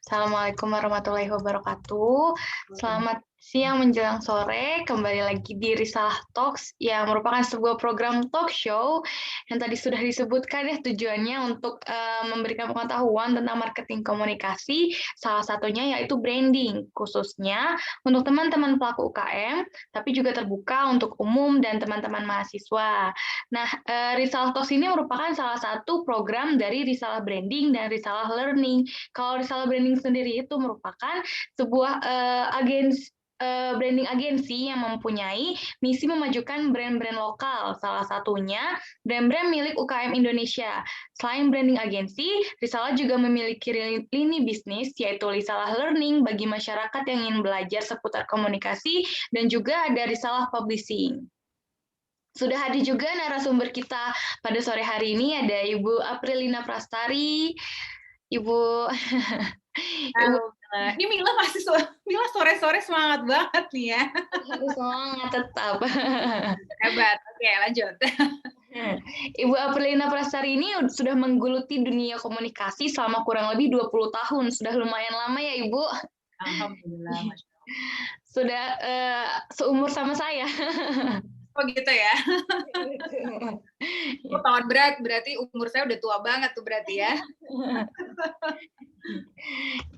Assalamualaikum warahmatullahi wabarakatuh. Selamat siang menjelang sore, kembali lagi di Risalah Talks yang merupakan sebuah program talk show yang tadi sudah disebutkan ya tujuannya untuk memberikan pengetahuan tentang marketing komunikasi, salah satunya yaitu branding, khususnya untuk teman-teman pelaku UKM, tapi juga terbuka untuk umum dan teman-teman mahasiswa. Nah, Risalah Talks ini merupakan salah satu program dari Risalah Branding dan Risalah Learning. Kalau Risalah Branding sendiri itu merupakan sebuah branding agensi yang mempunyai misi memajukan brand-brand lokal, salah satunya brand-brand milik UKM Indonesia. Selain branding agensi, Risalah juga memiliki lini bisnis, yaitu Risalah Learning bagi masyarakat yang ingin belajar seputar komunikasi, dan juga ada Risalah Publishing. Sudah hadir juga narasumber kita pada sore hari ini, ada Ibu Aprilina Prastari, Ibu Ibu Ini Mila sore-sore semangat banget nih ya. harus semangat tetap. Hebat. Oke, lanjut. Ibu Aprilina Prastari ini sudah menggeluti dunia komunikasi selama kurang lebih 20 tahun. Sudah lumayan lama ya, Ibu? Alhamdulillah, Masya Allah. Sudah seumur sama saya. Oh gitu ya. Tahun berarti umur saya udah tua banget tuh berarti ya.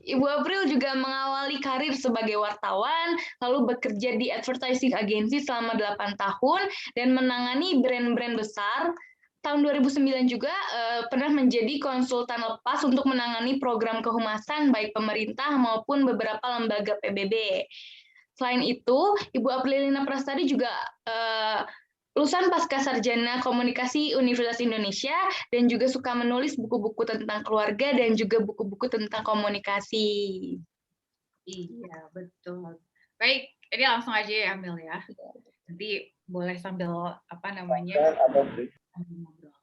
Ibu April juga mengawali karir sebagai wartawan, lalu bekerja di advertising agency selama 8 tahun, dan menangani brand-brand besar. Tahun 2009 juga pernah menjadi konsultan lepas untuk menangani program kehumasan baik pemerintah maupun beberapa lembaga PBB. Selain itu, Ibu Aprilina Prastari juga lulusan pasca sarjana komunikasi Universitas Indonesia dan juga suka menulis buku-buku tentang keluarga dan juga buku-buku tentang komunikasi. Iya, betul. Baik, ini langsung aja ya, Mil ya. Nanti boleh sambil ngobrol.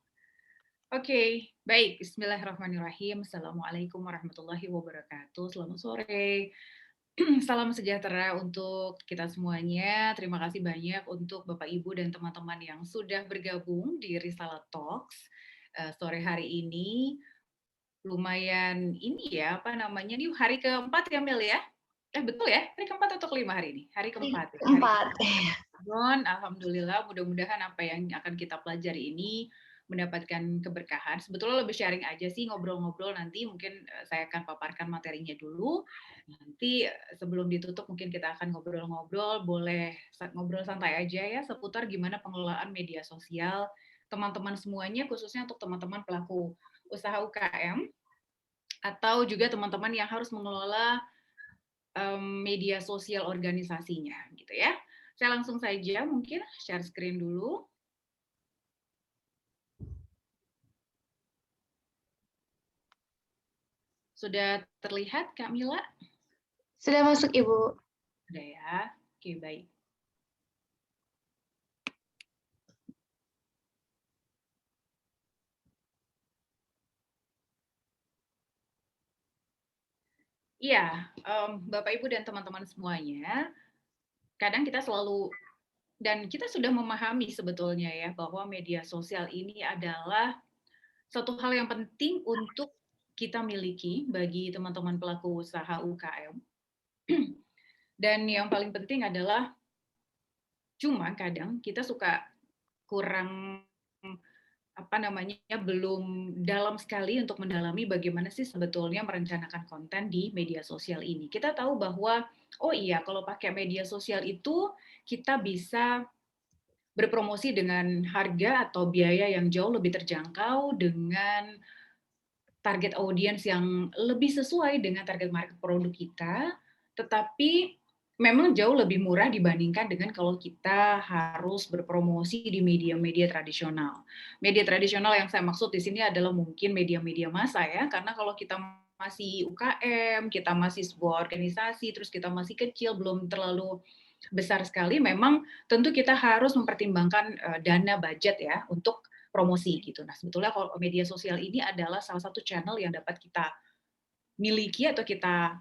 Oke, baik. Bismillahirrahmanirrahim. Assalamualaikum warahmatullahi wabarakatuh. Selamat sore. Salam sejahtera untuk kita semuanya. Terima kasih banyak untuk Bapak Ibu dan teman-teman yang sudah bergabung di Risalah Talks sore hari ini. Lumayan ini ya, ini hari keempat ya, Mil ya? Betul ya? Hari keempat atau kelima hari ini? Hari keempat. Keempat. Alhamdulillah, mudah-mudahan apa yang akan kita pelajari ini mendapatkan keberkahan. Sebetulnya lebih sharing aja sih, ngobrol-ngobrol, nanti mungkin saya akan paparkan materinya dulu. Nanti sebelum ditutup mungkin kita akan ngobrol-ngobrol, boleh ngobrol santai aja ya seputar gimana pengelolaan media sosial teman-teman semuanya, khususnya untuk teman-teman pelaku usaha UKM atau juga teman-teman yang harus mengelola media sosial organisasinya gitu ya. Saya langsung saja mungkin share screen dulu. Sudah terlihat, Kak Mila? Sudah masuk, Ibu. Sudah ya. Oke, baik. Iya, Bapak Ibu dan teman-teman semuanya, kadang kita selalu dan kita sudah memahami sebetulnya ya bahwa media sosial ini adalah satu hal yang penting untuk kita miliki bagi teman-teman pelaku usaha UKM. Dan yang paling penting adalah cuma kadang kita suka kurang belum dalam sekali untuk mendalami bagaimana sih sebetulnya merencanakan konten di media sosial ini. Kita tahu bahwa oh iya, kalau pakai media sosial itu kita bisa berpromosi dengan harga atau biaya yang jauh lebih terjangkau dengan target audiens yang lebih sesuai dengan target market produk kita, tetapi memang jauh lebih murah dibandingkan dengan kalau kita harus berpromosi di media-media tradisional. Media tradisional yang saya maksud di sini adalah mungkin media-media massa ya, karena kalau kita masih UKM, kita masih sebuah organisasi, terus kita masih kecil, belum terlalu besar sekali, memang tentu kita harus mempertimbangkan dana budget ya untuk promosi gitu. Nah, sebetulnya kalau media sosial ini adalah salah satu channel yang dapat kita miliki atau kita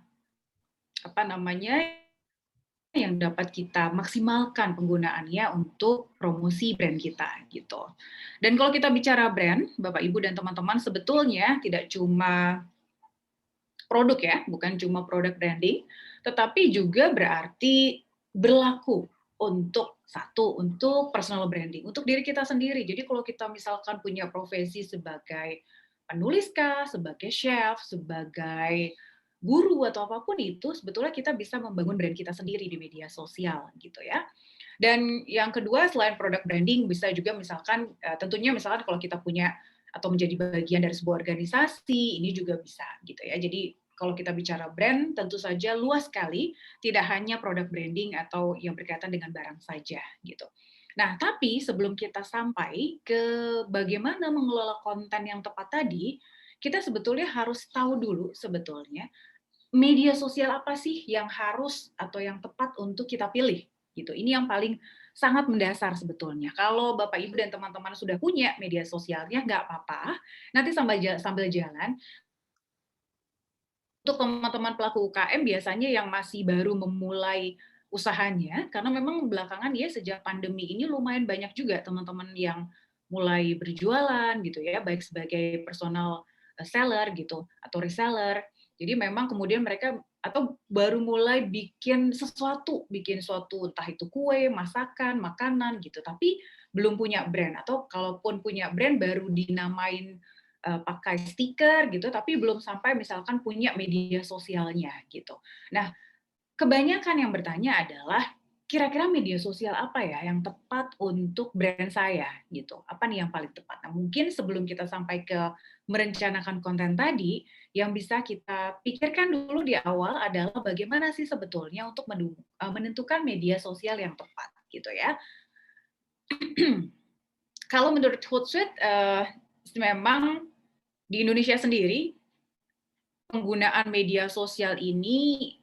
yang dapat kita maksimalkan penggunaannya untuk promosi brand kita gitu. Dan kalau kita bicara brand, Bapak Ibu dan teman-teman, sebetulnya tidak cuma produk ya, bukan cuma produk branding, tetapi juga berarti berlaku untuk personal branding, untuk diri kita sendiri. Jadi kalau kita misalkan punya profesi sebagai penulis kah, sebagai chef, sebagai guru atau apapun itu, sebetulnya kita bisa membangun brand kita sendiri di media sosial gitu ya. Dan yang kedua selain produk branding bisa juga misalkan tentunya misalkan kalau kita punya atau menjadi bagian dari sebuah organisasi, ini juga bisa gitu ya. Jadi kalau kita bicara brand tentu saja luas sekali, tidak hanya produk branding atau yang berkaitan dengan barang saja gitu. Nah, tapi sebelum kita sampai ke bagaimana mengelola konten yang tepat tadi, kita sebetulnya harus tahu dulu sebetulnya media sosial apa sih yang harus atau yang tepat untuk kita pilih gitu. Ini yang paling sangat mendasar sebetulnya. Kalau Bapak Ibu dan teman-teman sudah punya media sosialnya nggak apa-apa. Nanti sambil jalan untuk teman-teman pelaku UKM biasanya yang masih baru memulai usahanya karena memang belakangan ya sejak pandemi ini lumayan banyak juga teman-teman yang mulai berjualan gitu ya, baik sebagai personal seller gitu atau reseller. Jadi memang kemudian mereka atau baru mulai bikin suatu entah itu kue, masakan, makanan gitu, tapi belum punya brand atau kalaupun punya brand baru dinamain pakai stiker gitu, tapi belum sampai misalkan punya media sosialnya gitu. Nah, kebanyakan yang bertanya adalah kira-kira media sosial apa ya yang tepat untuk brand saya gitu. Apa nih yang paling tepat? Nah, mungkin sebelum kita sampai ke merencanakan konten tadi, yang bisa kita pikirkan dulu di awal adalah bagaimana sih sebetulnya untuk menentukan media sosial yang tepat gitu ya. Kalau menurut Hootsuite, memang di Indonesia sendiri, penggunaan media sosial ini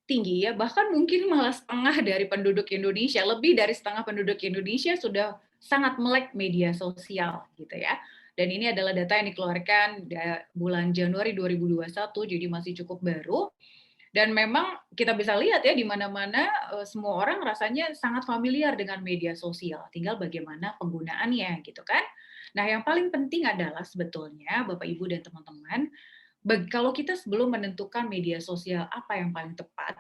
tinggi ya, bahkan mungkin malah setengah dari penduduk Indonesia, lebih dari setengah penduduk Indonesia sudah sangat melek media sosial gitu ya. Dan ini adalah data yang dikeluarkan bulan Januari 2021, jadi masih cukup baru. Dan memang kita bisa lihat ya di mana-mana semua orang rasanya sangat familiar dengan media sosial, tinggal bagaimana penggunaannya gitu kan. Nah, yang paling penting adalah sebetulnya Bapak Ibu dan teman-teman, kalau kita sebelum menentukan media sosial apa yang paling tepat,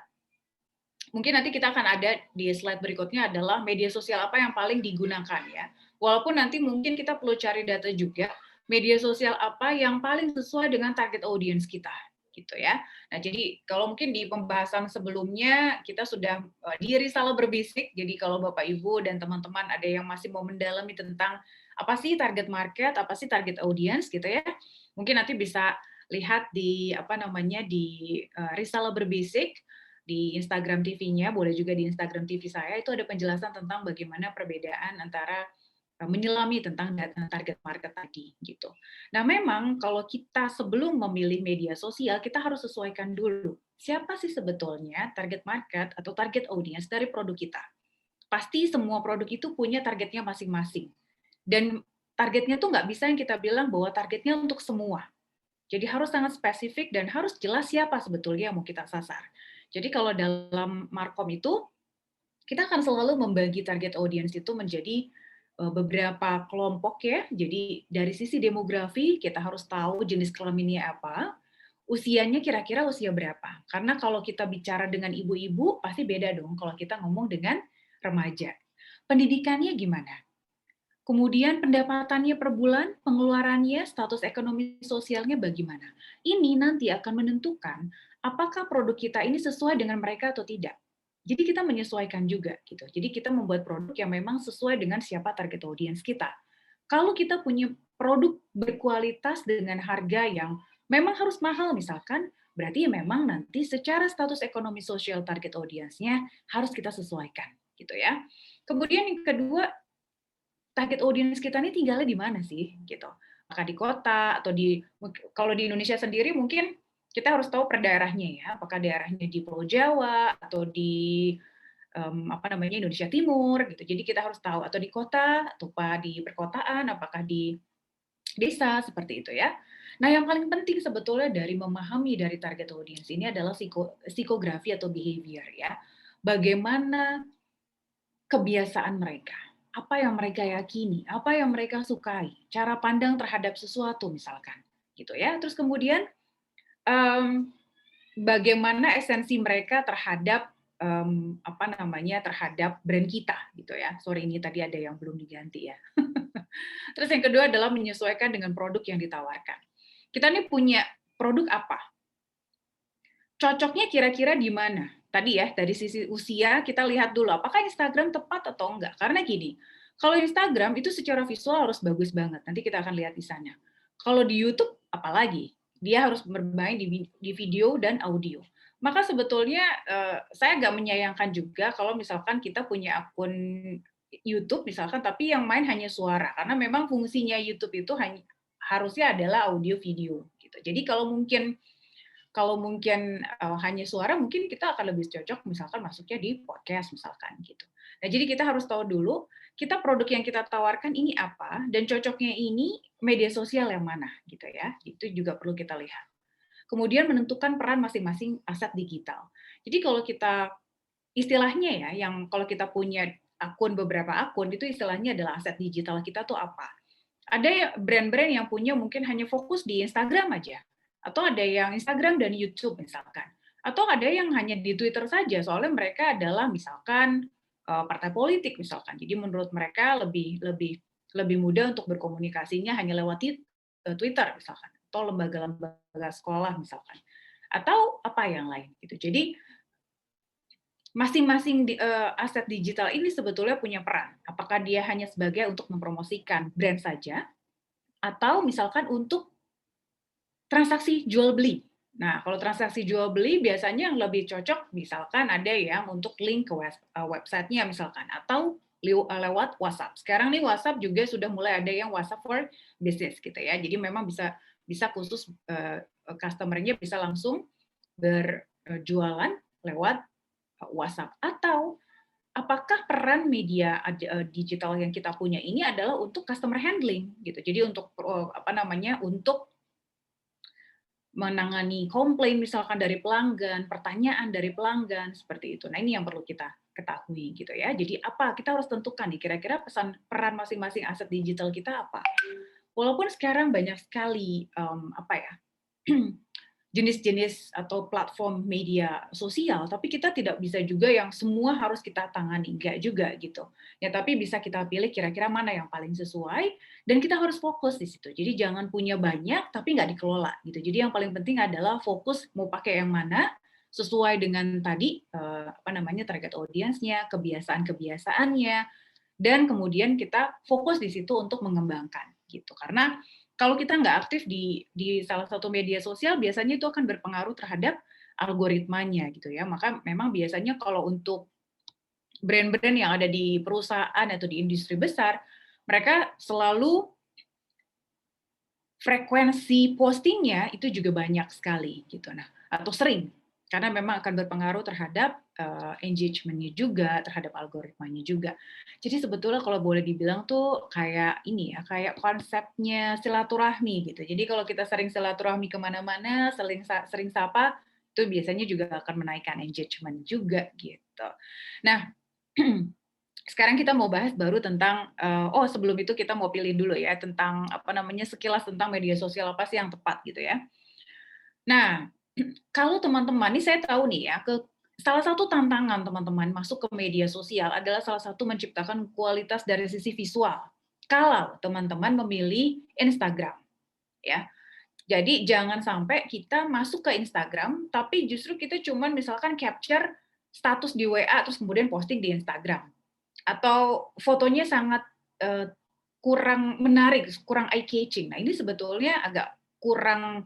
mungkin nanti kita akan ada di slide berikutnya adalah media sosial apa yang paling digunakan ya. Walaupun nanti mungkin kita perlu cari data juga, media sosial apa yang paling sesuai dengan target audience kita gitu ya. Nah, jadi kalau mungkin di pembahasan sebelumnya kita sudah di Risalah Berbisik, jadi kalau Bapak Ibu dan teman-teman ada yang masih mau mendalami tentang apa sih target market, apa sih target audience gitu ya. Mungkin nanti bisa lihat di apa namanya di Risalah Berbisik di Instagram TV-nya, boleh juga di Instagram TV saya, itu ada penjelasan tentang bagaimana perbedaan antara menyelami tentang target market tadi gitu. Nah, memang kalau kita sebelum memilih media sosial, kita harus sesuaikan dulu siapa sih sebetulnya target market atau target audience dari produk kita. Pasti semua produk itu punya targetnya masing-masing. Dan targetnya tuh nggak bisa yang kita bilang bahwa targetnya untuk semua. Jadi harus sangat spesifik dan harus jelas siapa sebetulnya yang mau kita sasar. Jadi kalau dalam Markom itu, kita akan selalu membagi target audience itu menjadi beberapa kelompok ya. Jadi dari sisi demografi, kita harus tahu jenis kelaminnya apa, usianya kira-kira usia berapa. Karena kalau kita bicara dengan ibu-ibu, pasti beda dong kalau kita ngomong dengan remaja. Pendidikannya gimana? Kemudian pendapatannya per bulan, pengeluarannya, status ekonomi sosialnya bagaimana. Ini nanti akan menentukan apakah produk kita ini sesuai dengan mereka atau tidak. Jadi kita menyesuaikan juga gitu. Jadi kita membuat produk yang memang sesuai dengan siapa target audience kita. Kalau kita punya produk berkualitas dengan harga yang memang harus mahal misalkan, berarti ya memang nanti secara status ekonomi sosial target audience-nya harus kita sesuaikan gitu ya. Kemudian yang kedua, target audience kita ini tinggalnya di mana sih gitu. Apakah di kota atau kalau di Indonesia sendiri mungkin kita harus tahu per daerahnya ya, apakah daerahnya di Pulau Jawa atau di apa namanya Indonesia Timur gitu. Jadi kita harus tahu atau di kota atau di perkotaan, apakah di desa seperti itu ya. Nah, yang paling penting sebetulnya dari memahami dari target audience ini adalah psikografi atau behavior ya. Bagaimana kebiasaan mereka, apa yang mereka yakini, apa yang mereka sukai, cara pandang terhadap sesuatu misalkan, gitu ya. Terus kemudian um, bagaimana esensi mereka terhadap terhadap brand kita gitu ya. Sorry, ini tadi ada yang belum diganti ya. Terus yang kedua adalah menyesuaikan dengan produk yang ditawarkan. Kita nih punya produk apa? Cocoknya kira-kira di mana? Tadi ya, dari sisi usia kita lihat dulu apakah Instagram tepat atau enggak. Karena gini, kalau Instagram itu secara visual harus bagus banget. Nanti kita akan lihat di sana. Kalau di YouTube apalagi, dia harus bermain di video dan audio. Maka sebetulnya saya agak menyayangkan juga kalau misalkan kita punya akun YouTube misalkan, tapi yang main hanya suara. Karena memang fungsinya YouTube itu harusnya adalah audio video gitu. Jadi kalau mungkin hanya suara, mungkin kita akan lebih cocok misalkan masuknya di podcast misalkan gitu. Nah, jadi kita harus tahu dulu kita produk yang kita tawarkan ini apa dan cocoknya ini media sosial yang mana gitu ya. Itu juga perlu kita lihat. Kemudian menentukan peran masing-masing aset digital. Jadi kalau kita istilahnya ya, yang kalau kita punya beberapa akun itu istilahnya adalah aset digital kita tuh apa? Ada brand-brand yang punya mungkin hanya fokus di Instagram aja, atau ada yang Instagram dan YouTube misalkan, atau ada yang hanya di Twitter saja, soalnya mereka adalah misalkan partai politik misalkan. Jadi menurut mereka lebih lebih lebih mudah untuk berkomunikasinya hanya lewat Twitter misalkan, atau lembaga-lembaga sekolah misalkan, atau apa yang lain gitu. Jadi masing-masing aset digital ini sebetulnya punya peran. Apakah dia hanya sebagai untuk mempromosikan brand saja, atau misalkan untuk transaksi jual beli. Nah, kalau transaksi jual beli biasanya yang lebih cocok misalkan ada yang untuk link ke website-nya misalkan, atau lewat WhatsApp. Sekarang nih WhatsApp juga sudah mulai ada yang WhatsApp for business gitu ya. Jadi memang bisa khusus customer-nya bisa langsung berjualan lewat WhatsApp. Atau apakah peran media digital yang kita punya ini adalah untuk customer handling gitu. Jadi untuk untuk menangani komplain misalkan dari pelanggan, pertanyaan dari pelanggan seperti itu. Nah, ini yang perlu kita ketahui gitu ya. Jadi kita harus tentukan nih kira-kira peran masing-masing aset digital kita apa. Walaupun sekarang banyak sekali jenis-jenis atau platform media sosial, tapi kita tidak bisa juga yang semua harus kita tangani, enggak juga gitu. Ya, tapi bisa kita pilih kira-kira mana yang paling sesuai, dan kita harus fokus di situ. Jadi jangan punya banyak, tapi nggak dikelola gitu. Jadi yang paling penting adalah fokus mau pakai yang mana, sesuai dengan tadi, target audience-nya, kebiasaan-kebiasaannya, dan kemudian kita fokus di situ untuk mengembangkan gitu. Karena kalau kita nggak aktif di salah satu media sosial, biasanya itu akan berpengaruh terhadap algoritmanya gitu ya. Maka memang biasanya kalau untuk brand-brand yang ada di perusahaan atau di industri besar, mereka selalu frekuensi postingnya itu juga banyak sekali gitu. Nah, atau sering karena memang akan berpengaruh terhadap engagement-nya juga, terhadap algoritmanya juga. Jadi sebetulnya kalau boleh dibilang tuh kayak ini ya, kayak konsepnya silaturahmi gitu. Jadi kalau kita sering silaturahmi kemana-mana, sering sapa, itu biasanya juga akan menaikkan engagement juga gitu. Nah, sekarang kita mau bahas baru tentang sebelum itu kita mau pilih dulu ya tentang sekilas tentang media sosial apa sih yang tepat gitu ya. Nah, kalau teman-teman ini saya tahu nih ya salah satu tantangan teman-teman masuk ke media sosial adalah salah satu menciptakan kualitas dari sisi visual. Kalau teman-teman memilih Instagram ya. Jadi jangan sampai kita masuk ke Instagram tapi justru kita cuman misalkan capture status di WA terus kemudian posting di Instagram. Atau fotonya sangat kurang menarik, kurang eye catching. Nah, ini sebetulnya agak kurang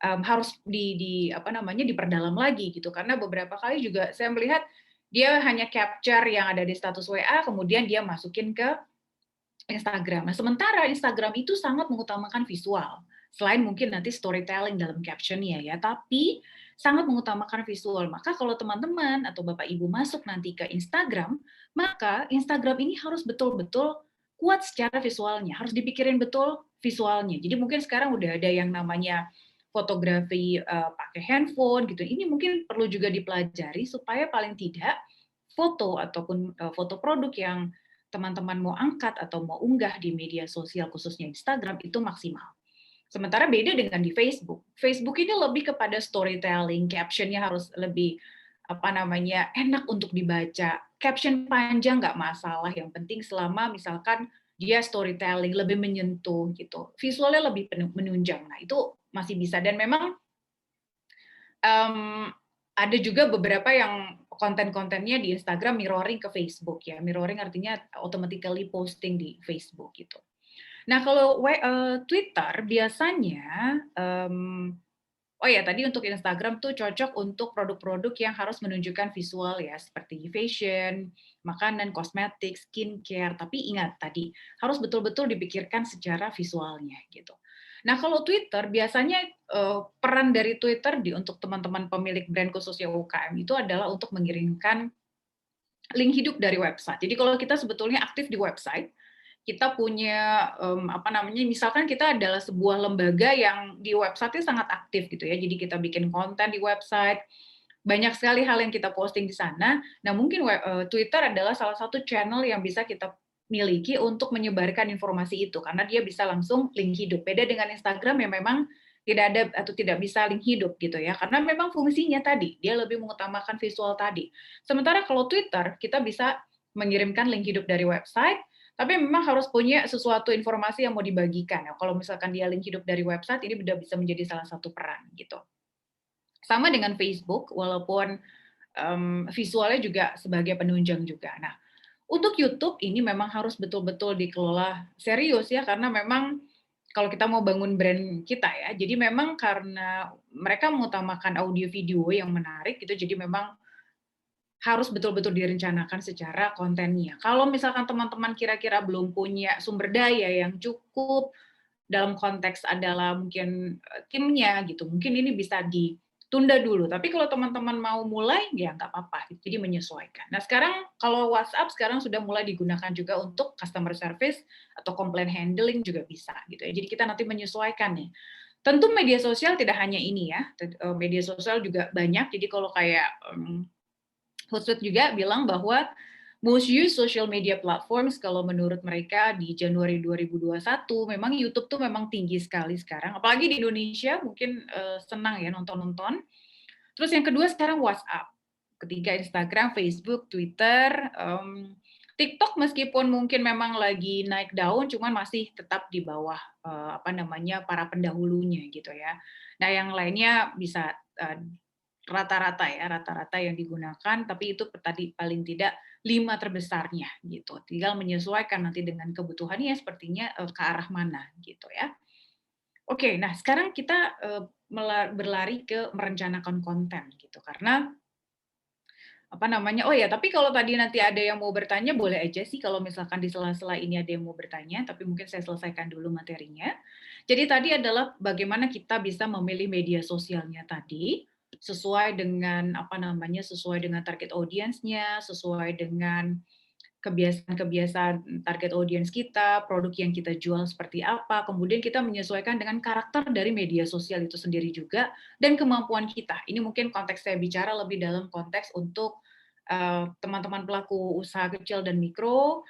harus diperdalam lagi gitu. Karena beberapa kali juga saya melihat dia hanya capture yang ada di status WA kemudian dia masukin ke Instagram. Nah, sementara Instagram itu sangat mengutamakan visual. Selain mungkin nanti storytelling dalam caption-nya ya, tapi sangat mengutamakan visual. Maka kalau teman-teman atau Bapak Ibu masuk nanti ke Instagram, maka Instagram ini harus betul-betul kuat secara visualnya, harus dipikirin betul visualnya. Jadi mungkin sekarang udah ada yang namanya fotografi pakai handphone gitu. Ini mungkin perlu juga dipelajari supaya paling tidak foto ataupun foto produk yang teman-teman mau angkat atau mau unggah di media sosial khususnya Instagram itu maksimal. Sementara beda dengan di Facebook. Facebook ini lebih kepada storytelling, caption-nya harus lebih enak untuk dibaca. Caption panjang nggak masalah, yang penting selama misalkan dia storytelling lebih menyentuh gitu. Visualnya lebih menunjang. Nah, itu masih bisa dan memang ada juga beberapa yang konten-kontennya di Instagram mirroring ke Facebook ya. Mirroring artinya automatically posting di Facebook gitu. Nah, kalau Twitter biasanya, oh ya tadi untuk Instagram tuh cocok untuk produk-produk yang harus menunjukkan visual ya, seperti fashion, makanan, kosmetik, skincare. Tapi ingat tadi, harus betul-betul dipikirkan secara visualnya gitu. Nah, kalau Twitter biasanya peran dari Twitter untuk teman-teman pemilik brand khususnya UKM itu adalah untuk mengirimkan link hidup dari website. Jadi kalau kita sebetulnya aktif di website, kita punya misalkan kita adalah sebuah lembaga yang di website-nya sangat aktif gitu ya. Jadi kita bikin konten di website, banyak sekali hal yang kita posting di sana. Nah, mungkin Twitter adalah salah satu channel yang bisa kita miliki untuk menyebarkan informasi itu karena dia bisa langsung link hidup. Beda dengan Instagram yang memang tidak ada atau tidak bisa link hidup gitu ya. Karena memang fungsinya tadi, dia lebih mengutamakan visual tadi. Sementara kalau Twitter, kita bisa mengirimkan link hidup dari website, tapi memang harus punya sesuatu informasi yang mau dibagikan. Ya, kalau misalkan dia link hidup dari website, ini sudah bisa menjadi salah satu peran gitu. Sama dengan Facebook, walaupun visualnya juga sebagai penunjang juga. Nah, untuk YouTube ini memang harus betul-betul dikelola serius ya, karena memang kalau kita mau bangun brand kita ya, jadi memang karena mereka mengutamakan audio video yang menarik gitu, jadi memang harus betul-betul direncanakan secara kontennya. Kalau misalkan teman-teman kira-kira belum punya sumber daya yang cukup, dalam konteks adalah mungkin timnya gitu, mungkin ini bisa ditunda dulu. Tapi kalau teman-teman mau mulai, ya nggak apa-apa. Jadi menyesuaikan. Nah sekarang kalau WhatsApp sekarang sudah mulai digunakan juga untuk customer service atau complaint handling juga bisa gitu ya. Jadi kita nanti menyesuaikan nih. Tentu media sosial tidak hanya ini ya, media sosial juga banyak. Jadi kalau kayak Hootsuite juga bilang bahwa most used social media platforms kalau menurut mereka di Januari 2021 memang YouTube tuh memang tinggi sekali sekarang, apalagi di Indonesia mungkin senang ya nonton-nonton. Terus yang kedua sekarang WhatsApp, ketiga Instagram, Facebook, Twitter, TikTok meskipun mungkin memang lagi naik daun, cuman masih tetap di bawah para pendahulunya gitu ya. Nah yang lainnya bisa rata-rata yang digunakan, tapi itu tadi paling tidak 5 terbesarnya gitu. Tinggal menyesuaikan nanti dengan kebutuhannya sepertinya ke arah mana gitu ya. Oke, nah sekarang kita berlari ke merencanakan konten gitu karena oh ya, tapi kalau tadi nanti ada yang mau bertanya boleh aja sih kalau misalkan di sela-sela ini ada yang mau bertanya, tapi mungkin saya selesaikan dulu materinya. Jadi tadi adalah bagaimana kita bisa memilih media sosialnya tadi sesuai dengan sesuai dengan target audiensnya, sesuai dengan kebiasaan-kebiasaan target audiens kita, produk yang kita jual seperti apa, kemudian kita menyesuaikan dengan karakter dari media sosial itu sendiri juga, dan kemampuan kita. Ini mungkin konteks saya bicara lebih dalam konteks untuk teman-teman pelaku usaha kecil dan mikro,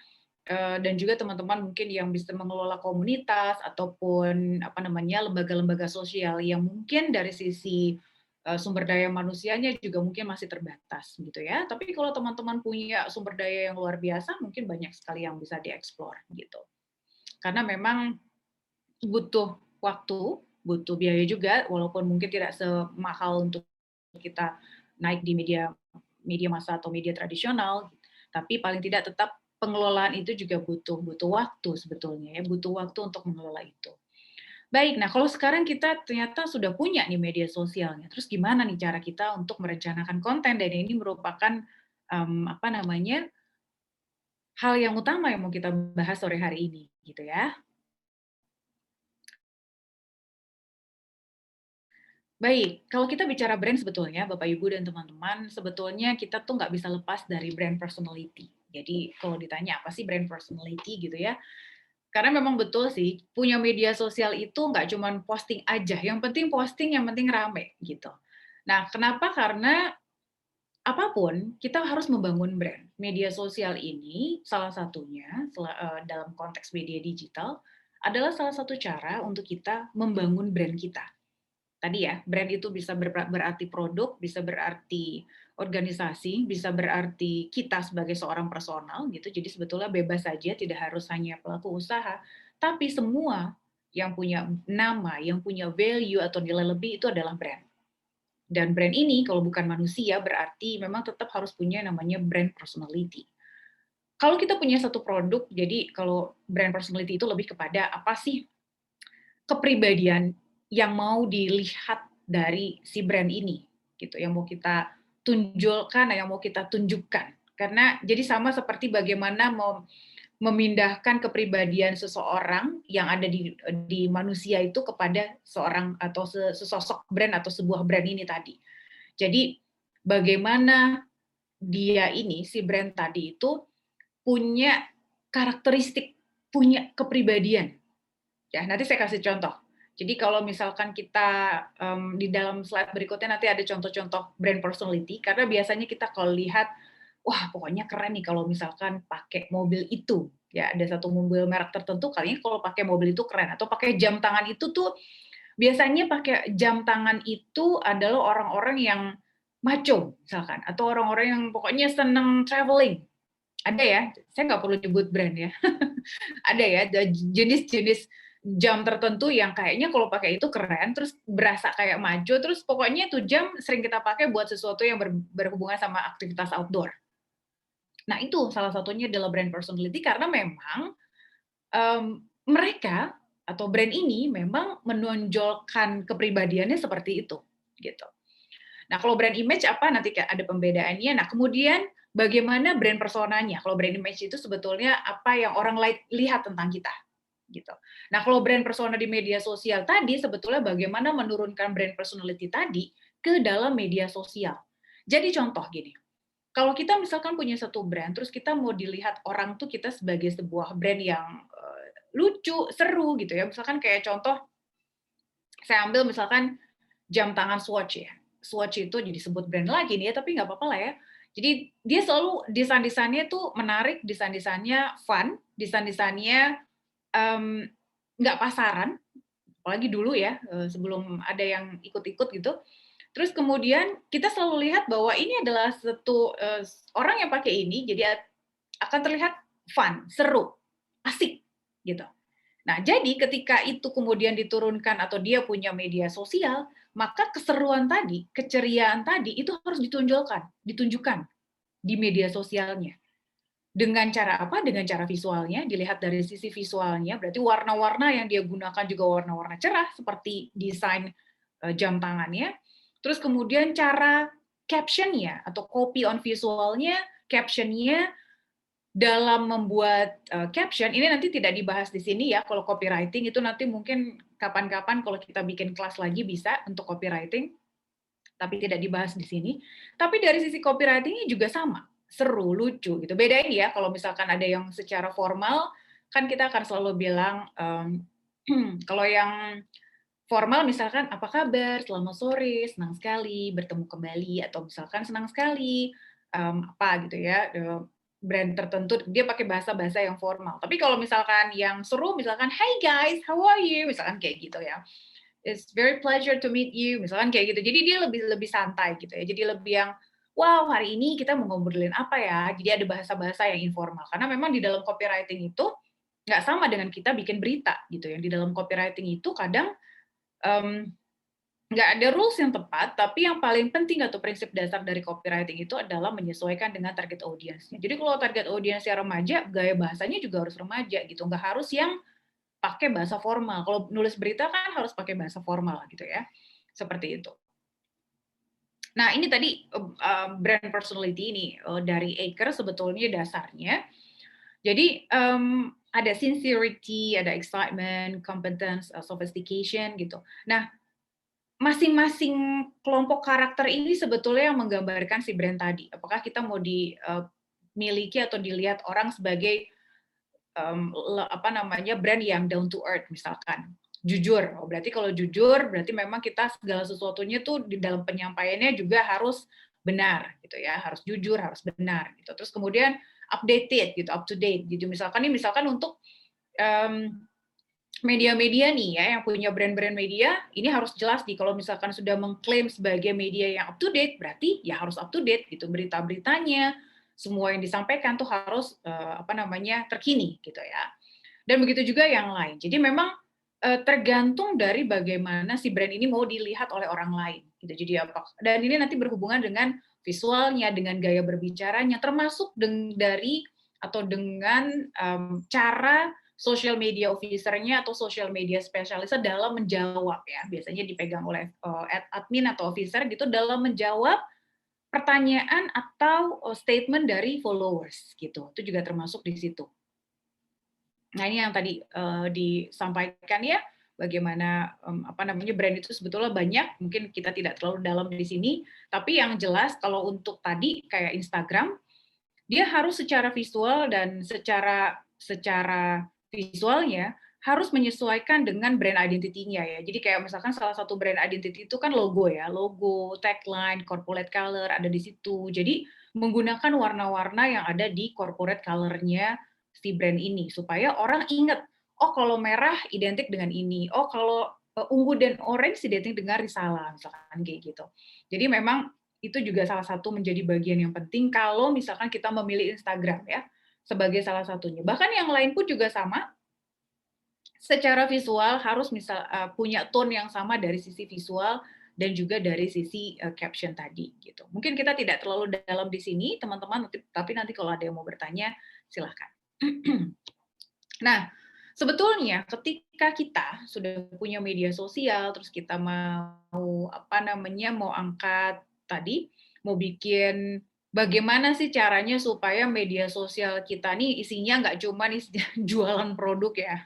dan juga teman-teman mungkin yang bisa mengelola komunitas ataupun lembaga-lembaga sosial yang mungkin dari sisi sumber daya manusianya juga mungkin masih terbatas gitu ya. Tapi kalau teman-teman punya sumber daya yang luar biasa, mungkin banyak sekali yang bisa dieksplor gitu. Karena memang butuh waktu, butuh biaya juga, walaupun mungkin tidak semahal untuk kita naik di media massa atau media tradisional, tapi paling tidak tetap pengelolaan itu juga butuh waktu sebetulnya ya, butuh waktu untuk mengelola itu. Baik, nah kalau sekarang kita ternyata sudah punya nih media sosialnya, terus gimana nih cara kita untuk merencanakan konten, dan ini merupakan hal yang utama yang mau kita bahas sore hari ini gitu ya. Baik, kalau kita bicara brand sebetulnya Bapak Ibu dan teman-teman, sebetulnya kita tuh nggak bisa lepas dari brand personality. Jadi kalau ditanya apa sih brand personality gitu ya, karena memang betul sih, punya media sosial itu nggak cuma posting aja, yang penting posting, yang penting rame, gitu. Nah, kenapa? Karena apapun, kita harus membangun brand. Media sosial ini salah satunya, dalam konteks media digital, adalah salah satu cara untuk kita membangun brand kita. Tadi ya, brand itu bisa berarti produk, bisa berarti organisasi, bisa berarti kita sebagai seorang personal gitu. Jadi sebetulnya bebas saja, tidak harus hanya pelaku usaha, tapi semua yang punya nama, yang punya value atau nilai lebih itu adalah brand. Dan brand ini kalau bukan manusia berarti memang tetap harus punya namanya brand personality. Kalau kita punya satu produk, jadi kalau brand personality itu lebih kepada apa sih kepribadian yang mau dilihat dari si brand ini, gitu, yang mau kita tunjukkan, yang mau kita tunjukkan. Karena jadi sama seperti bagaimana mau memindahkan kepribadian seseorang yang ada di manusia itu kepada seorang atau sesosok brand atau sebuah brand ini tadi. Jadi bagaimana dia ini, si brand tadi itu punya karakteristik, punya kepribadian. Ya, nanti saya kasih contoh. Jadi kalau misalkan kita di dalam slide berikutnya nanti ada contoh-contoh brand personality, karena biasanya kita kalau lihat, wah pokoknya keren nih kalau misalkan pakai mobil itu. Ya, ada satu mobil merek tertentu, kalian kalau pakai mobil itu keren. Atau pakai jam tangan itu tuh, biasanya pakai jam tangan itu adalah orang-orang yang macho, misalkan. Atau orang-orang yang pokoknya seneng traveling. Ada ya, saya nggak perlu nyebut brand ya. Ada ya, jenis-jenis jam tertentu yang kayaknya kalau pakai itu keren, terus berasa kayak maju, terus pokoknya itu jam sering kita pakai buat sesuatu yang berhubungan sama aktivitas outdoor. Nah itu salah satunya adalah brand personality karena memang mereka atau brand ini memang menonjolkan kepribadiannya seperti itu, gitu. Nah kalau brand image apa nanti ada pembedaannya. Nah kemudian bagaimana brand personanya? Kalau brand image itu sebetulnya apa yang orang lihat tentang kita, gitu. Nah, kalau brand persona di media sosial tadi sebetulnya bagaimana menurunkan brand personality tadi ke dalam media sosial. Jadi contoh gini, kalau kita misalkan punya satu brand, terus kita mau dilihat orang tuh kita sebagai sebuah brand yang lucu, seru gitu ya. Misalkan kayak contoh, saya ambil misalkan jam tangan Swatch ya. Swatch itu jadi sebut brand lagi nih ya, tapi nggak apa-apa lah ya. Jadi dia selalu desain-desainnya tuh menarik, desain-desainnya fun, desain-desainnya nggak pasaran, apalagi dulu ya, sebelum ada yang ikut-ikut gitu. Terus kemudian kita selalu lihat bahwa ini adalah satu orang yang pakai ini, jadi akan terlihat fun, seru, asik, gitu. Nah, jadi ketika itu kemudian diturunkan atau dia punya media sosial, maka keseruan tadi, keceriaan tadi, itu harus ditunjukkan di media sosialnya. Dengan cara apa? Dengan cara visualnya, dilihat dari sisi visualnya, berarti warna-warna yang dia gunakan juga warna-warna cerah, seperti desain jam tangannya. Terus kemudian cara caption-nya, atau copy on visualnya, caption-nya dalam membuat caption, ini nanti tidak dibahas di sini ya, kalau copywriting itu nanti mungkin kapan-kapan kalau kita bikin kelas lagi bisa untuk copywriting, tapi tidak dibahas di sini. Tapi dari sisi copywriting-nya juga sama, seru, lucu gitu. Bedain ya, kalau misalkan ada yang secara formal, kan kita akan selalu bilang, kalau yang formal misalkan, apa kabar, selamat sore, senang sekali bertemu kembali, atau misalkan senang sekali, apa gitu ya, brand tertentu, dia pakai bahasa-bahasa yang formal. Tapi kalau misalkan yang seru, misalkan, "Hey guys, how are you?" Misalkan kayak gitu ya. "It's very pleasure to meet you." Misalkan kayak gitu. Jadi dia lebih lebih santai gitu ya. Jadi lebih yang, "Wow, hari ini kita mau ngobrolin apa ya?" Jadi ada bahasa-bahasa yang informal. Karena memang di dalam copywriting itu nggak sama dengan kita bikin berita gitu ya. Di dalam copywriting itu kadang nggak ada rules yang tepat, tapi yang paling penting atau prinsip dasar dari copywriting itu adalah menyesuaikan dengan target audience-nya. Jadi kalau target audience-nya remaja, gaya bahasanya juga harus remaja gitu. Nggak harus yang pakai bahasa formal. Kalau nulis berita kan harus pakai bahasa formal gitu ya. Seperti itu. Nah, ini tadi brand personality ini dari Aker sebetulnya dasarnya. Jadi ada sincerity, ada excitement, competence, sophistication gitu. Nah, masing-masing kelompok karakter ini sebetulnya yang menggambarkan si brand tadi. Apakah kita mau dimiliki atau dilihat orang sebagai brand yang down to earth misalkan, jujur. Oh, berarti kalau jujur berarti memang kita segala sesuatunya tuh di dalam penyampaiannya juga harus benar gitu ya, harus jujur, harus benar gitu. Terus kemudian updated gitu, up to date gitu. Misalkan untuk media-media nih ya, yang punya brand-brand media, ini harus jelas nih, kalau misalkan sudah mengklaim sebagai media yang up to date, berarti ya harus up to date gitu, berita-beritanya, semua yang disampaikan tuh harus terkini gitu ya. Dan begitu juga yang lain. Jadi memang tergantung dari bagaimana si brand ini mau dilihat oleh orang lain gitu. Jadi apa? Dan ini nanti berhubungan dengan visualnya, dengan gaya berbicaranya, termasuk dari atau dengan cara social media officer-nya atau social media specialist dalam menjawab ya. Biasanya dipegang oleh admin atau officer gitu dalam menjawab pertanyaan atau statement dari followers gitu. Itu juga termasuk di situ. Nah, ini yang tadi disampaikan ya, bagaimana brand itu sebetulnya banyak, mungkin kita tidak terlalu dalam di sini, tapi yang jelas kalau untuk tadi kayak Instagram, dia harus secara visual dan secara visualnya harus menyesuaikan dengan brand identity-nya ya. Jadi kayak misalkan salah satu brand identity itu kan logo ya, logo, tagline, corporate color ada di situ. Jadi menggunakan warna-warna yang ada di corporate color-nya si brand ini supaya orang ingat, oh kalau merah identik dengan ini, oh kalau ungu dan orange identik dengan Risalah misalkan kayak gitu. Jadi memang itu juga salah satu menjadi bagian yang penting kalau misalkan kita memilih Instagram ya sebagai salah satunya. Bahkan yang lain pun juga sama, secara visual harus punya tone yang sama dari sisi visual dan juga dari sisi caption tadi gitu. Mungkin kita tidak terlalu dalam di sini teman-teman, tapi nanti kalau ada yang mau bertanya silahkan. Nah, sebetulnya ketika kita sudah punya media sosial, terus kita mau mau angkat tadi, mau bikin bagaimana sih caranya supaya media sosial kita nih isinya nggak cuma jualan produk ya.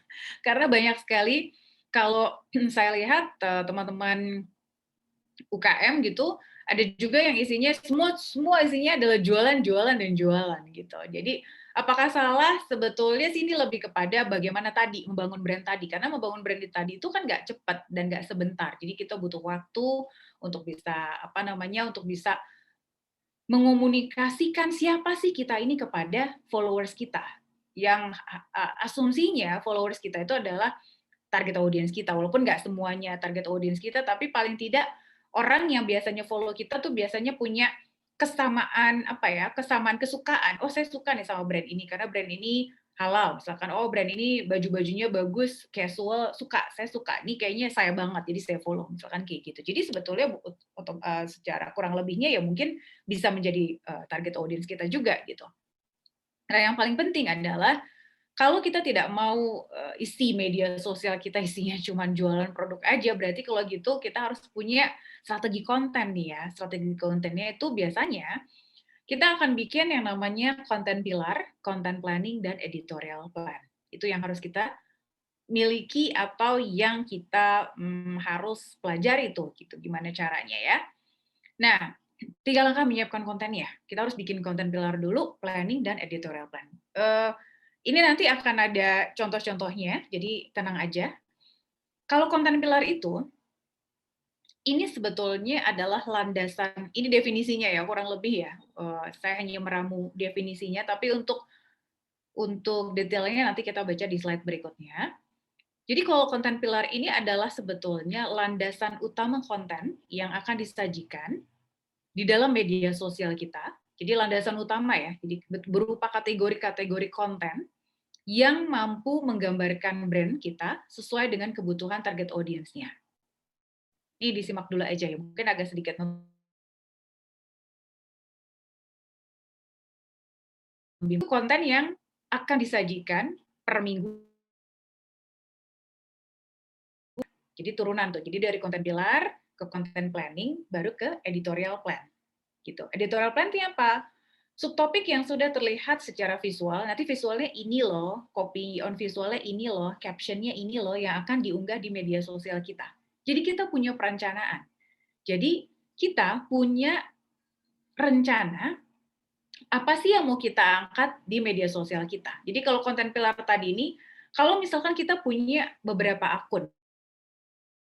Karena banyak sekali kalau saya lihat teman-teman UKM gitu, ada juga yang isinya semua isinya adalah jualan, jualan, dan jualan gitu. Jadi apakah salah? Sebetulnya sih ini lebih kepada bagaimana tadi membangun brand tadi. Karena membangun brand tadi itu kan nggak cepat dan nggak sebentar. Jadi kita butuh waktu untuk bisa untuk bisa mengomunikasikan siapa sih kita ini kepada followers kita. Yang asumsinya followers kita itu adalah target audience kita, walaupun nggak semuanya target audience kita, tapi paling tidak orang yang biasanya follow kita tuh biasanya punya kesamaan kesukaan. Oh, saya suka nih sama brand ini karena brand ini halal, misalkan. Oh, brand ini baju-bajunya bagus, casual, saya suka. Ini kayaknya saya banget, jadi saya follow, misalkan kayak gitu. Jadi sebetulnya untuk secara kurang lebihnya ya mungkin bisa menjadi target audience kita juga gitu. Nah, yang paling penting adalah kalau kita tidak mau isi media sosial kita isinya cuma jualan produk aja, berarti kalau gitu kita harus punya strategi konten nih ya. Strategi kontennya itu biasanya kita akan bikin yang namanya konten pilar, content planning, dan editorial plan. Itu yang harus kita miliki atau yang kita harus pelajari tuh, gitu. Gimana caranya ya. Nah, 3 langkah menyiapkan kontennya. Kita harus bikin konten pilar dulu, planning, dan editorial plan. Ini nanti akan ada contoh-contohnya, jadi tenang aja. Kalau konten pilar itu, ini sebetulnya adalah landasan, ini definisinya ya, kurang lebih ya. Saya hanya meramu definisinya, tapi untuk detailnya nanti kita baca di slide berikutnya. Jadi kalau konten pilar ini adalah sebetulnya landasan utama konten yang akan disajikan di dalam media sosial kita. Jadi landasan utama ya, jadi berupa kategori-kategori konten yang mampu menggambarkan brand kita sesuai dengan kebutuhan target audience-nya. Ini disimak dulu aja ya, mungkin agak sedikit konten yang akan disajikan per minggu. Jadi turunan tuh, jadi dari konten pilar ke konten planning, baru ke editorial plan. Gitu. Editorial plan itu apa? Subtopik yang sudah terlihat secara visual, nanti visualnya ini loh, copy on visualnya ini loh, captionnya ini loh, yang akan diunggah di media sosial kita. Jadi kita punya perencanaan. Jadi kita punya rencana apa sih yang mau kita angkat di media sosial kita. Jadi kalau konten pilar tadi ini, kalau misalkan kita punya beberapa akun,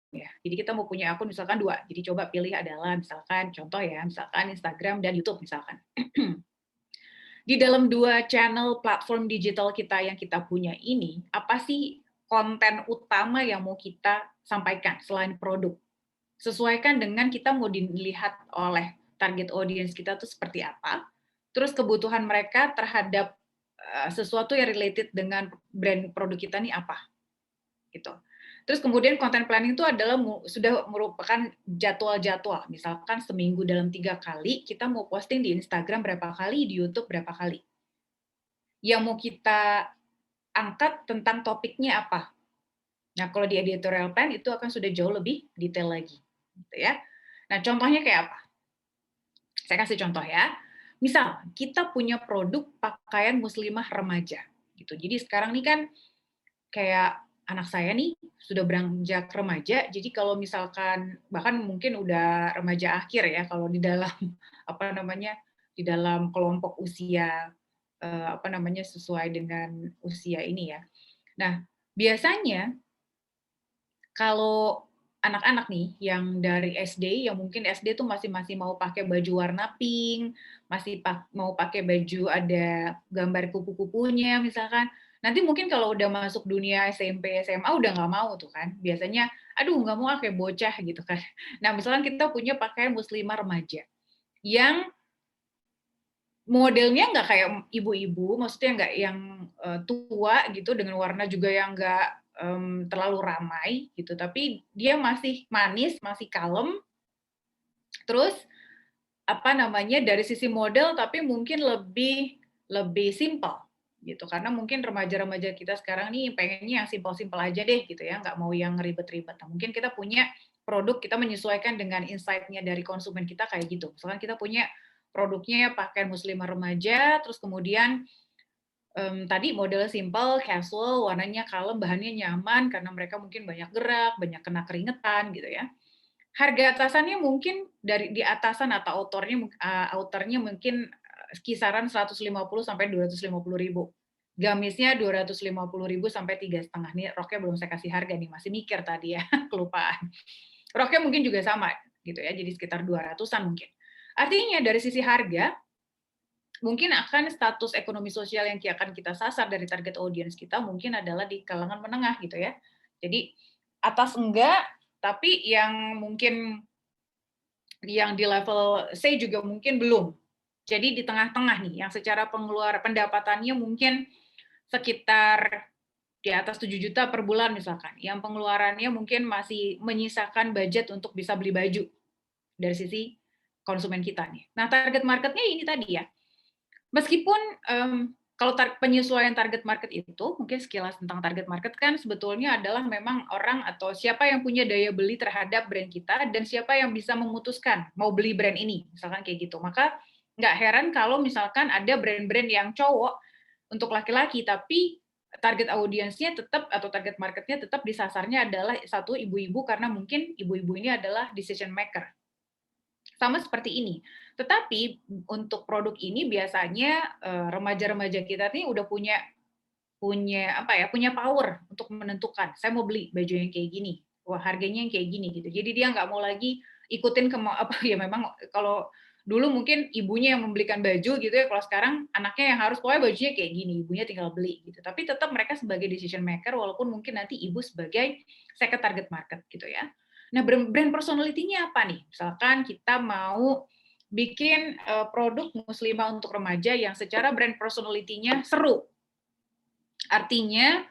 ya, jadi kita mau punya akun misalkan 2, jadi coba pilih adalah misalkan contoh ya, misalkan Instagram dan YouTube misalkan. Di dalam 2 channel platform digital kita yang kita punya ini, apa sih konten utama yang mau kita sampaikan selain produk. Sesuaikan dengan kita mau dilihat oleh target audience kita tuh seperti apa, terus kebutuhan mereka terhadap sesuatu yang related dengan brand produk kita nih apa, gitu. Terus kemudian content planning itu adalah sudah merupakan jadwal-jadwal, misalkan seminggu dalam 3 kali, kita mau posting di Instagram berapa kali, di YouTube berapa kali. Yang mau kita angkat tentang topiknya apa. Nah, kalau di editorial plan itu akan sudah jauh lebih detail lagi, gitu ya. Nah, contohnya kayak apa? Saya kasih contoh ya. Misal, kita punya produk pakaian muslimah remaja, gitu. Jadi sekarang ini kan kayak anak saya nih sudah beranjak remaja, jadi kalau misalkan bahkan mungkin udah remaja akhir ya kalau di dalam apa namanya di dalam kelompok usia apa namanya sesuai dengan usia ini ya. Nah biasanya kalau anak-anak nih yang dari SD, yang mungkin SD tuh masih masih mau pakai baju warna pink, masih mau pakai baju ada gambar kupu-kupunya misalkan. Nanti mungkin kalau udah masuk dunia SMP, SMA udah nggak mau tuh kan. Biasanya, aduh nggak mau kayak bocah gitu kan. Nah misalkan kita punya pakaian muslimah remaja yang modelnya nggak kayak ibu-ibu, maksudnya nggak yang tua gitu dengan warna juga yang nggak terlalu ramai gitu, tapi dia masih manis, masih kalem. Terus apa namanya dari sisi model tapi mungkin lebih lebih simpel gitu karena mungkin remaja-remaja kita sekarang nih pengennya yang simpel-simpel aja deh gitu ya, nggak mau yang ribet-ribet. Nah, mungkin kita punya produk kita menyesuaikan dengan insight-nya dari konsumen kita kayak gitu. Misalkan kita punya produknya pakaian muslimah remaja, terus kemudian tadi modelnya simple, casual, warnanya kalem, bahannya nyaman karena mereka mungkin banyak gerak, banyak kena keringetan gitu ya. Harga atasannya mungkin dari di atasan atau outernya mungkin kisaran 150 sampai 250.000. Gamisnya 250.000 sampai 3,5. Nih roknya belum saya kasih harga nih, masih mikir tadi ya, kelupaan. Roknya mungkin juga sama gitu ya, jadi sekitar 200-an mungkin. Artinya dari sisi harga mungkin akan status ekonomi sosial yang akan kita sasar dari target audience kita mungkin adalah di kalangan menengah gitu ya. Jadi atas enggak, tapi yang mungkin yang di level C juga mungkin belum. Jadi di tengah-tengah nih, yang secara pengeluaran pendapatannya mungkin sekitar di atas 7 juta per bulan misalkan. Yang pengeluarannya mungkin masih menyisakan budget untuk bisa beli baju dari sisi konsumen kita nih. Nah, target marketnya ini tadi ya. Meskipun kalau penyesuaian target market itu, mungkin sekilas tentang target market kan sebetulnya adalah memang orang atau siapa yang punya daya beli terhadap brand kita dan siapa yang bisa memutuskan mau beli brand ini, misalkan kayak gitu. Maka nggak heran kalau misalkan ada brand-brand yang cowok untuk laki-laki, tapi target audiensnya tetap atau target marketnya tetap disasarnya adalah satu ibu-ibu karena mungkin ibu-ibu ini adalah decision maker sama seperti ini. Tetapi untuk produk ini biasanya remaja-remaja kita nih udah punya punya apa ya, punya power untuk menentukan, saya mau beli baju yang kayak gini, wah harganya yang kayak gini gitu. Jadi dia nggak mau lagi ikutin apa ya memang kalau dulu mungkin ibunya yang membelikan baju gitu ya, kalau sekarang anaknya yang harus pokoknya bajunya kayak gini, ibunya tinggal beli gitu. Tapi tetap mereka sebagai decision maker walaupun mungkin nanti ibu sebagai second target market gitu ya. Nah, brand personality-nya apa nih? Misalkan kita mau bikin produk muslimah untuk remaja yang secara brand personality-nya seru. Artinya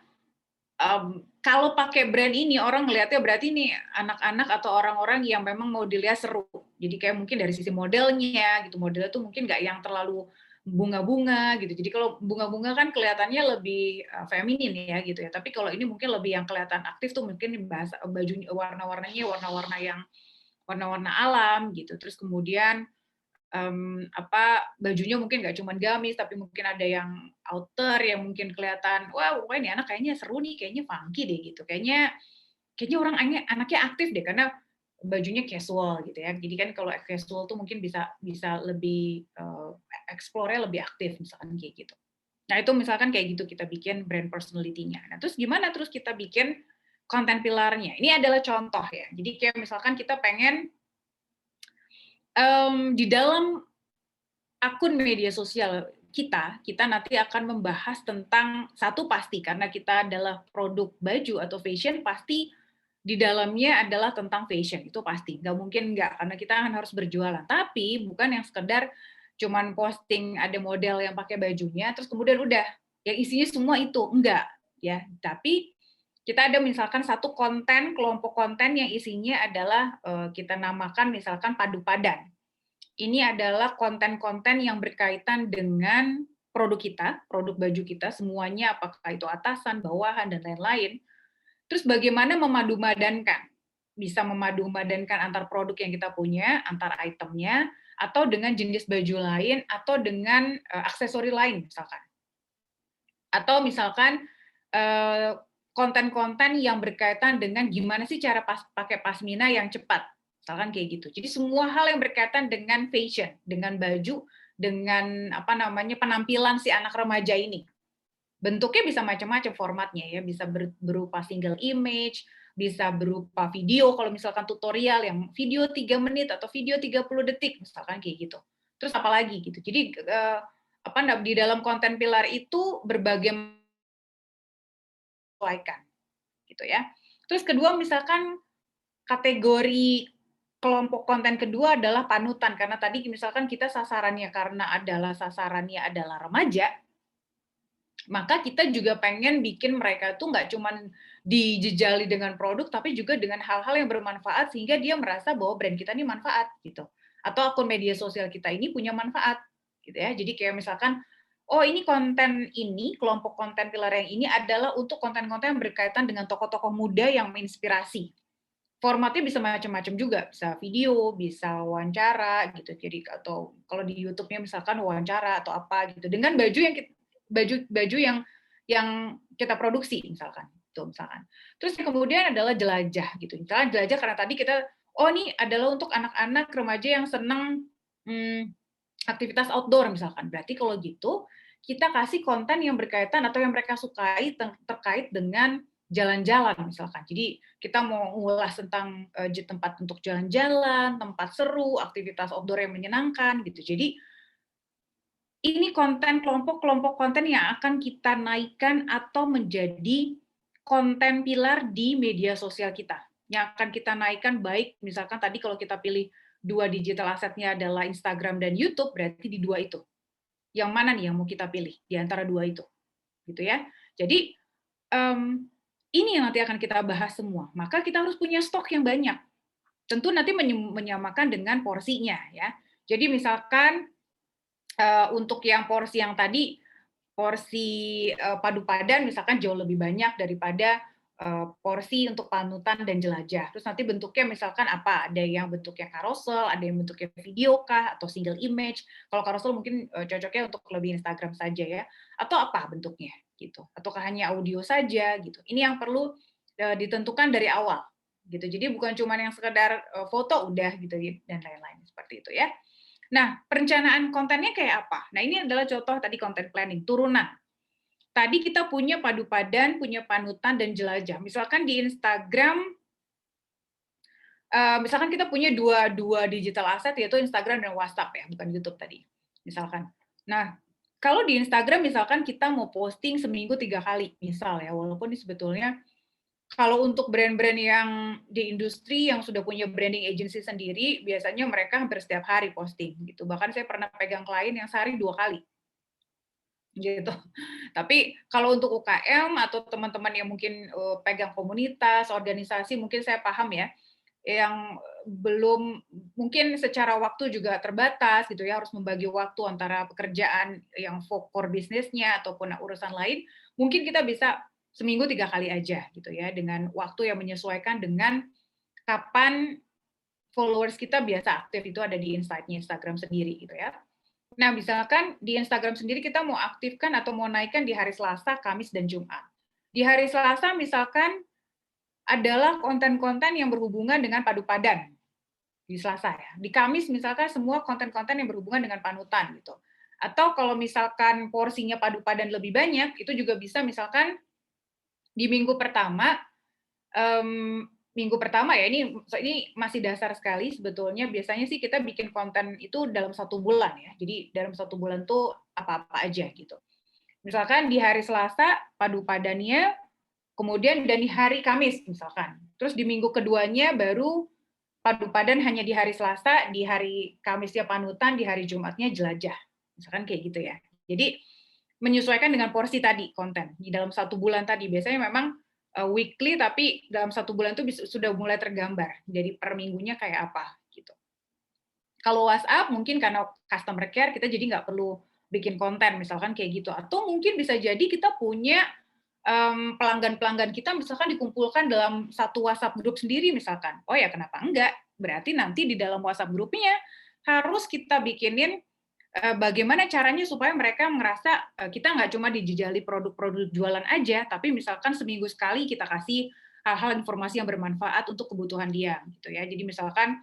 kalau pakai brand ini orang ngelihatnya berarti ini anak-anak atau orang-orang yang memang mau dilihat seru. Jadi kayak mungkin dari sisi modelnya gitu, modelnya tuh mungkin nggak yang terlalu bunga-bunga gitu. Jadi kalau bunga-bunga kan kelihatannya lebih feminin ya gitu ya. Tapi kalau ini mungkin lebih yang kelihatan aktif tuh mungkin bahasa baju warna-warnanya warna-warna yang warna-warna alam gitu. Terus kemudian bajunya mungkin nggak cuma gamis tapi mungkin ada yang outer yang mungkin kelihatan wah ini anak kayaknya seru nih, kayaknya funky deh gitu, kayaknya orang anaknya aktif deh karena bajunya casual gitu ya. Jadi kan kalau casual tuh mungkin bisa bisa lebih explore-nya lebih aktif misalkan kayak gitu. Nah itu misalkan kayak gitu kita bikin brand personality-nya. Nah terus gimana terus kita bikin konten pilarnya? Ini adalah contoh ya. Jadi kayak misalkan kita pengen di dalam akun media sosial kita nanti akan membahas tentang satu pasti karena kita adalah produk baju atau fashion, pasti di dalamnya adalah tentang fashion, itu pasti, nggak mungkin nggak, karena kita kan harus berjualan. Tapi bukan yang sekedar cuman posting ada model yang pakai bajunya, terus kemudian udah, yang isinya semua itu, enggak, ya. Tapi kita ada misalkan satu konten, kelompok konten yang isinya adalah kita namakan misalkan padu padan. Ini adalah konten-konten yang berkaitan dengan produk kita, produk baju kita, semuanya, apakah itu atasan, bawahan, dan lain-lain. Terus bagaimana memadu-madankan? Bisa memadu-madankan antar produk yang kita punya, antar itemnya, atau dengan jenis baju lain, atau dengan aksesori lain misalkan. Atau misalkan konten-konten yang berkaitan dengan gimana sih cara pakai pasmina yang cepat. Misalkan kayak gitu. Jadi semua hal yang berkaitan dengan fashion, dengan baju, dengan penampilan si anak remaja ini. Bentuknya bisa macam-macam formatnya ya, bisa berupa single image, bisa berupa video kalau misalkan tutorial yang video 3 menit atau video 30 detik misalkan kayak gitu. Terus apalagi gitu. Jadi di dalam konten pilar itu berbagai sesuaikan gitu ya. Terus kedua misalkan kategori kelompok konten kedua adalah panutan, karena tadi misalkan kita sasarannya adalah remaja, maka kita juga pengen bikin mereka tuh nggak cuman dijejali dengan produk, tapi juga dengan hal-hal yang bermanfaat sehingga dia merasa bahwa brand kita ini manfaat gitu. Atau akun media sosial kita ini punya manfaat gitu ya. Jadi kayak misalkan, oh ini konten ini, kelompok konten pilar yang ini adalah untuk konten-konten yang berkaitan dengan tokoh-tokoh muda yang menginspirasi. Formatnya bisa macam-macam juga, bisa video, bisa wawancara gitu. Jadi atau kalau di YouTube-nya misalkan wawancara atau apa gitu dengan baju yang kita produksi misalkan. Itu misalkan. Terus kemudian adalah jelajah gitu. Misalnya jelajah karena tadi kita ini adalah untuk anak-anak remaja yang senang aktivitas outdoor misalkan. Berarti kalau gitu kita kasih konten yang berkaitan atau yang mereka sukai terkait dengan jalan-jalan misalkan. Jadi kita mau ngulas tentang tempat untuk jalan-jalan, tempat seru, aktivitas outdoor yang menyenangkan gitu. Jadi ini kelompok konten yang akan kita naikkan atau menjadi konten pilar di media sosial kita. Yang akan kita naikkan baik misalkan tadi kalau kita pilih 2 digital asetnya adalah Instagram dan YouTube, berarti di 2 itu. Yang mana nih yang mau kita pilih di antara 2 itu? Gitu ya. Jadi ini yang nanti akan kita bahas semua. Maka kita harus punya stok yang banyak. Tentu nanti menyamakan dengan porsinya ya. Jadi misalkan untuk yang porsi yang tadi, porsi padu padan misalkan jauh lebih banyak daripada porsi untuk panutan dan jelajah. Terus nanti bentuknya misalkan apa? Ada yang bentuknya carousel, ada yang bentuknya video kah, atau single image. Kalau carousel mungkin cocoknya untuk lebih Instagram saja ya. Atau apa bentuknya gitu. Ataukah hanya audio saja gitu. Ini yang perlu ditentukan dari awal gitu. Jadi bukan cuma yang sekedar foto udah gitu dan lain-lain seperti itu ya. Nah, perencanaan kontennya kayak apa? Nah, ini adalah contoh tadi content planning, turunan. Tadi kita punya padu padan, punya panutan, dan jelajah. Misalkan di Instagram, misalkan kita punya dua digital asset, yaitu Instagram dan WhatsApp ya, bukan YouTube tadi. Misalkan. Nah, kalau di Instagram misalkan kita mau posting seminggu 3 kali, misal ya, walaupun ini sebetulnya kalau untuk brand-brand yang di industri yang sudah punya branding agency sendiri, biasanya mereka hampir setiap hari posting gitu. Bahkan saya pernah pegang klien yang sehari 2 kali. Gitu. Tapi kalau untuk UKM atau teman-teman yang mungkin pegang komunitas, organisasi, mungkin saya paham ya, yang belum mungkin secara waktu juga terbatas gitu ya, harus membagi waktu antara pekerjaan yang core bisnisnya ataupun urusan lain, mungkin kita bisa seminggu 3 kali aja gitu ya, dengan waktu yang menyesuaikan dengan kapan followers kita biasa aktif itu ada di insight-nya Instagram sendiri gitu ya. Nah, misalkan di Instagram sendiri kita mau aktifkan atau mau naikkan di hari Selasa, Kamis, dan Jumat. Di hari Selasa misalkan adalah konten-konten yang berhubungan dengan padu padan di Selasa ya. Di Kamis misalkan semua konten-konten yang berhubungan dengan panutan gitu. Atau kalau misalkan porsinya padu padan lebih banyak, itu juga bisa misalkan di minggu pertama minggu pertama ya, ini masih dasar sekali sebetulnya. Biasanya sih kita bikin konten itu dalam 1 bulan ya. Jadi dalam 1 bulan tuh apa-apa aja gitu. Misalkan di hari Selasa padu padannya, kemudian dan di hari Kamis misalkan. Terus di minggu keduanya baru padu padan hanya di hari Selasa, di hari Kamisnya panutan, di hari Jumatnya jelajah. Misalkan kayak gitu ya. Jadi menyesuaikan dengan porsi tadi konten di dalam 1 bulan tadi. Biasanya memang weekly, tapi dalam 1 bulan itu sudah mulai tergambar. Jadi per minggunya kayak apa gitu. Kalau WhatsApp mungkin karena customer care kita jadi nggak perlu bikin konten misalkan kayak gitu. Atau mungkin bisa jadi kita punya pelanggan-pelanggan kita misalkan dikumpulkan dalam satu WhatsApp grup sendiri misalkan. Oh ya kenapa enggak? Berarti nanti di dalam WhatsApp grupnya harus kita bikinin bagaimana caranya supaya mereka merasa kita nggak cuma dijejali produk-produk jualan aja, tapi misalkan seminggu sekali kita kasih hal-hal informasi yang bermanfaat untuk kebutuhan dia, gitu ya. Jadi misalkan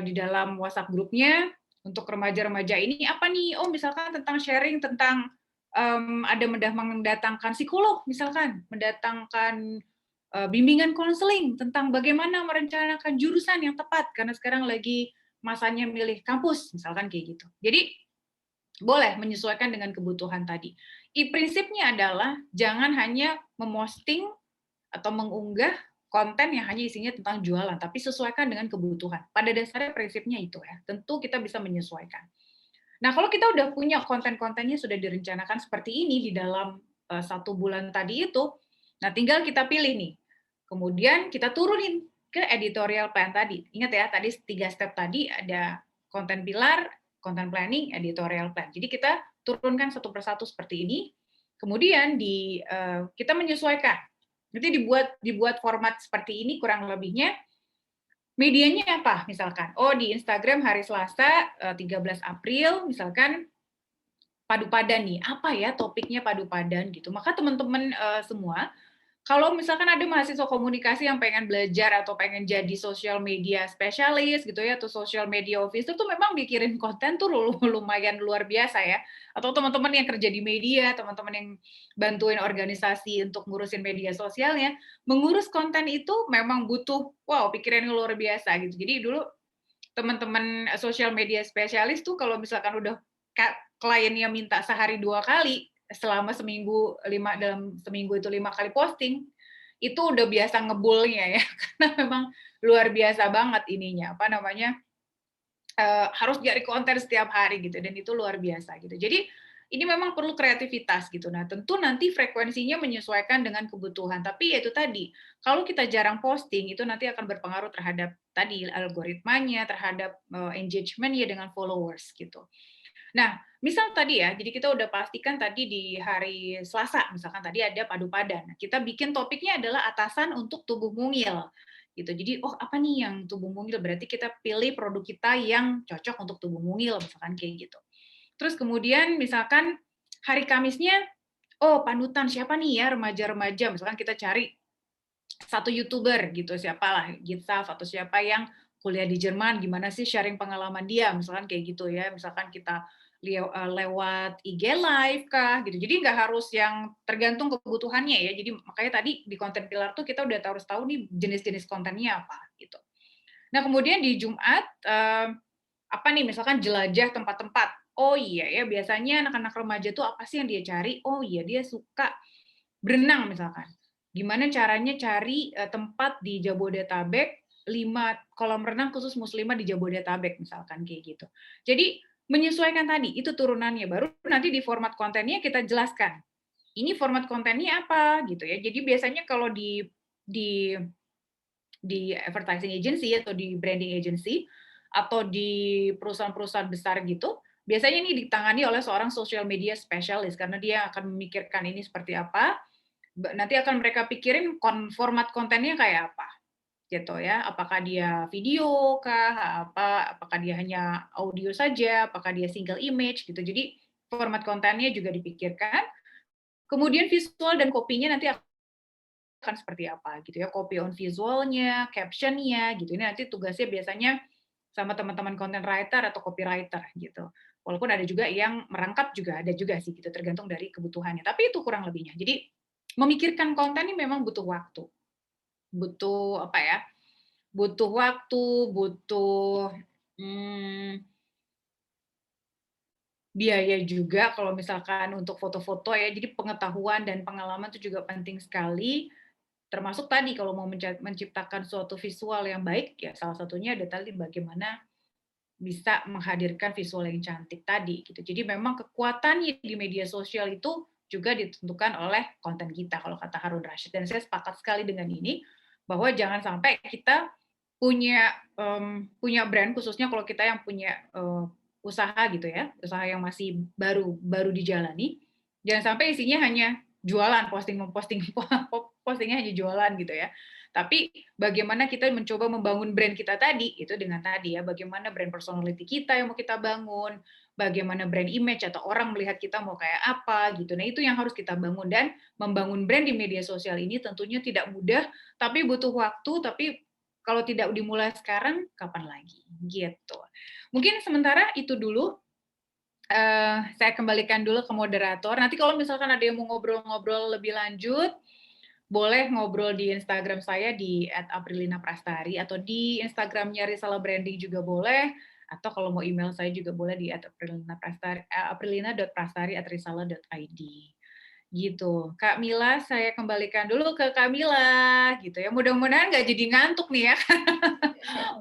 di dalam WhatsApp grupnya untuk remaja-remaja ini apa nih? Oh misalkan tentang sharing tentang ada mendatangkan psikolog misalkan, mendatangkan bimbingan konseling tentang bagaimana merencanakan jurusan yang tepat karena sekarang lagi masanya milih kampus misalkan kayak gitu. Jadi boleh menyesuaikan dengan kebutuhan tadi. Prinsipnya adalah jangan hanya memosting atau mengunggah konten yang hanya isinya tentang jualan, tapi sesuaikan dengan kebutuhan. Pada dasarnya prinsipnya itu ya. Tentu kita bisa menyesuaikan. Nah, kalau kita udah punya konten-kontennya sudah direncanakan seperti ini di dalam 1 bulan tadi itu, nah tinggal kita pilih nih. Kemudian kita turunin ke editorial plan tadi. Ingat ya, tadi 3 step tadi ada konten pilar, content planning, editorial plan. Jadi kita turunkan satu persatu seperti ini. Kemudian kita menyesuaikan. Nanti dibuat format seperti ini kurang lebihnya. Medianya apa misalkan? Oh di Instagram hari Selasa 13 April misalkan padu padan nih. Apa ya topiknya padu padan gitu. Maka teman-teman semua kalau misalkan ada mahasiswa komunikasi yang pengen belajar atau pengen jadi social media spesialis gitu ya, atau social media officer tuh memang bikin konten tuh lumayan luar biasa ya. Atau teman-teman yang kerja di media, teman-teman yang bantuin organisasi untuk ngurusin media sosialnya, mengurus konten itu memang butuh, wow, pikiran yang luar biasa gitu. Jadi dulu teman-teman social media spesialis tuh kalau misalkan udah kliennya minta sehari 2 kali, selama seminggu dalam seminggu itu 5 kali posting, itu udah biasa ngebulnya ya karena memang luar biasa banget ininya apa namanya harus cari konten setiap hari gitu dan itu luar biasa gitu. Jadi ini memang perlu kreativitas gitu. Nah, tentu nanti frekuensinya menyesuaikan dengan kebutuhan. Tapi ya itu tadi, kalau kita jarang posting itu nanti akan berpengaruh terhadap tadi algoritmanya, terhadap engagement-nya dengan followers gitu. Nah, misal tadi ya, jadi kita udah pastikan tadi di hari Selasa, misalkan tadi ada padu padan. Kita bikin topiknya adalah atasan untuk tubuh mungil. Gitu. Jadi, oh apa nih yang tubuh mungil? Berarti kita pilih produk kita yang cocok untuk tubuh mungil, misalkan kayak gitu. Terus kemudian misalkan hari Kamisnya, oh panutan siapa nih ya remaja-remaja, misalkan kita cari satu YouTuber gitu, siapalah, Gitsaf atau siapa yang kuliah di Jerman, gimana sih sharing pengalaman dia, misalkan kayak gitu ya, misalkan kita lewat IG Live kah, gitu. Jadi nggak harus yang tergantung kebutuhannya ya, jadi makanya tadi di konten pilar tuh kita udah harus tahu nih jenis-jenis kontennya apa, gitu. Nah kemudian di Jumat, apa nih, misalkan jelajah tempat-tempat. Oh iya ya, biasanya anak-anak remaja tuh apa sih yang dia cari? Oh iya, dia suka berenang misalkan. Gimana caranya cari tempat di Jabodetabek 5 kolam renang khusus muslimah di Jabodetabek misalkan kayak gitu. Jadi menyesuaikan tadi itu turunannya baru nanti di format kontennya kita jelaskan. Ini format kontennya apa gitu ya. Jadi biasanya kalau di di advertising agency atau di branding agency atau di perusahaan-perusahaan besar gitu, biasanya ini ditangani oleh seorang social media specialist karena dia akan memikirkan ini seperti apa, nanti akan mereka pikirin format kontennya kayak apa gitu ya. Apakah dia video kah, apakah dia hanya audio saja, apakah dia single image gitu. Jadi format kontennya juga dipikirkan. Kemudian visual dan kopinya nanti akan seperti apa gitu ya, copy on visualnya, captionnya gitu. Ini nanti tugasnya biasanya sama teman-teman content writer atau copywriter gitu. Walaupun ada juga yang merangkap juga ada juga sih gitu, tergantung dari kebutuhannya. Tapi itu kurang lebihnya. Jadi memikirkan konten ini memang butuh waktu. butuh apa ya, butuh waktu, butuh biaya juga kalau misalkan untuk foto-foto ya. Jadi pengetahuan dan pengalaman itu juga penting sekali. Termasuk tadi kalau mau menciptakan suatu visual yang baik, ya salah satunya ada tadi bagaimana bisa menghadirkan visual yang cantik tadi gitu. Jadi memang kekuatannya di media sosial itu juga ditentukan oleh konten kita kalau kata Harun Rashid. Dan saya sepakat sekali dengan ini bahwa jangan sampai kita punya brand, khususnya kalau kita yang punya usaha gitu ya, usaha yang masih baru baru dijalani, jangan sampai isinya hanya jualan, postingnya hanya jualan gitu ya. Tapi bagaimana kita mencoba membangun brand kita tadi, itu dengan tadi ya, bagaimana brand personality kita yang mau kita bangun, bagaimana brand image atau orang melihat kita mau kayak apa gitu. Nah, itu yang harus kita bangun, dan membangun brand di media sosial ini tentunya tidak mudah, tapi butuh waktu, tapi kalau tidak dimulai sekarang, kapan lagi? Gitu. Mungkin sementara itu dulu. Saya kembalikan dulu ke moderator. Nanti kalau misalkan ada yang mau ngobrol-ngobrol lebih lanjut, boleh ngobrol di Instagram saya di @aprilinaprastari, atau di Instagramnya Risalah Branding juga boleh, atau kalau mau email saya juga boleh di aprilina.prastari@risalah.id. Gitu. Kak Mila, saya kembalikan dulu ke Kak Mila, gitu ya. Mudah-mudahan nggak jadi ngantuk nih ya.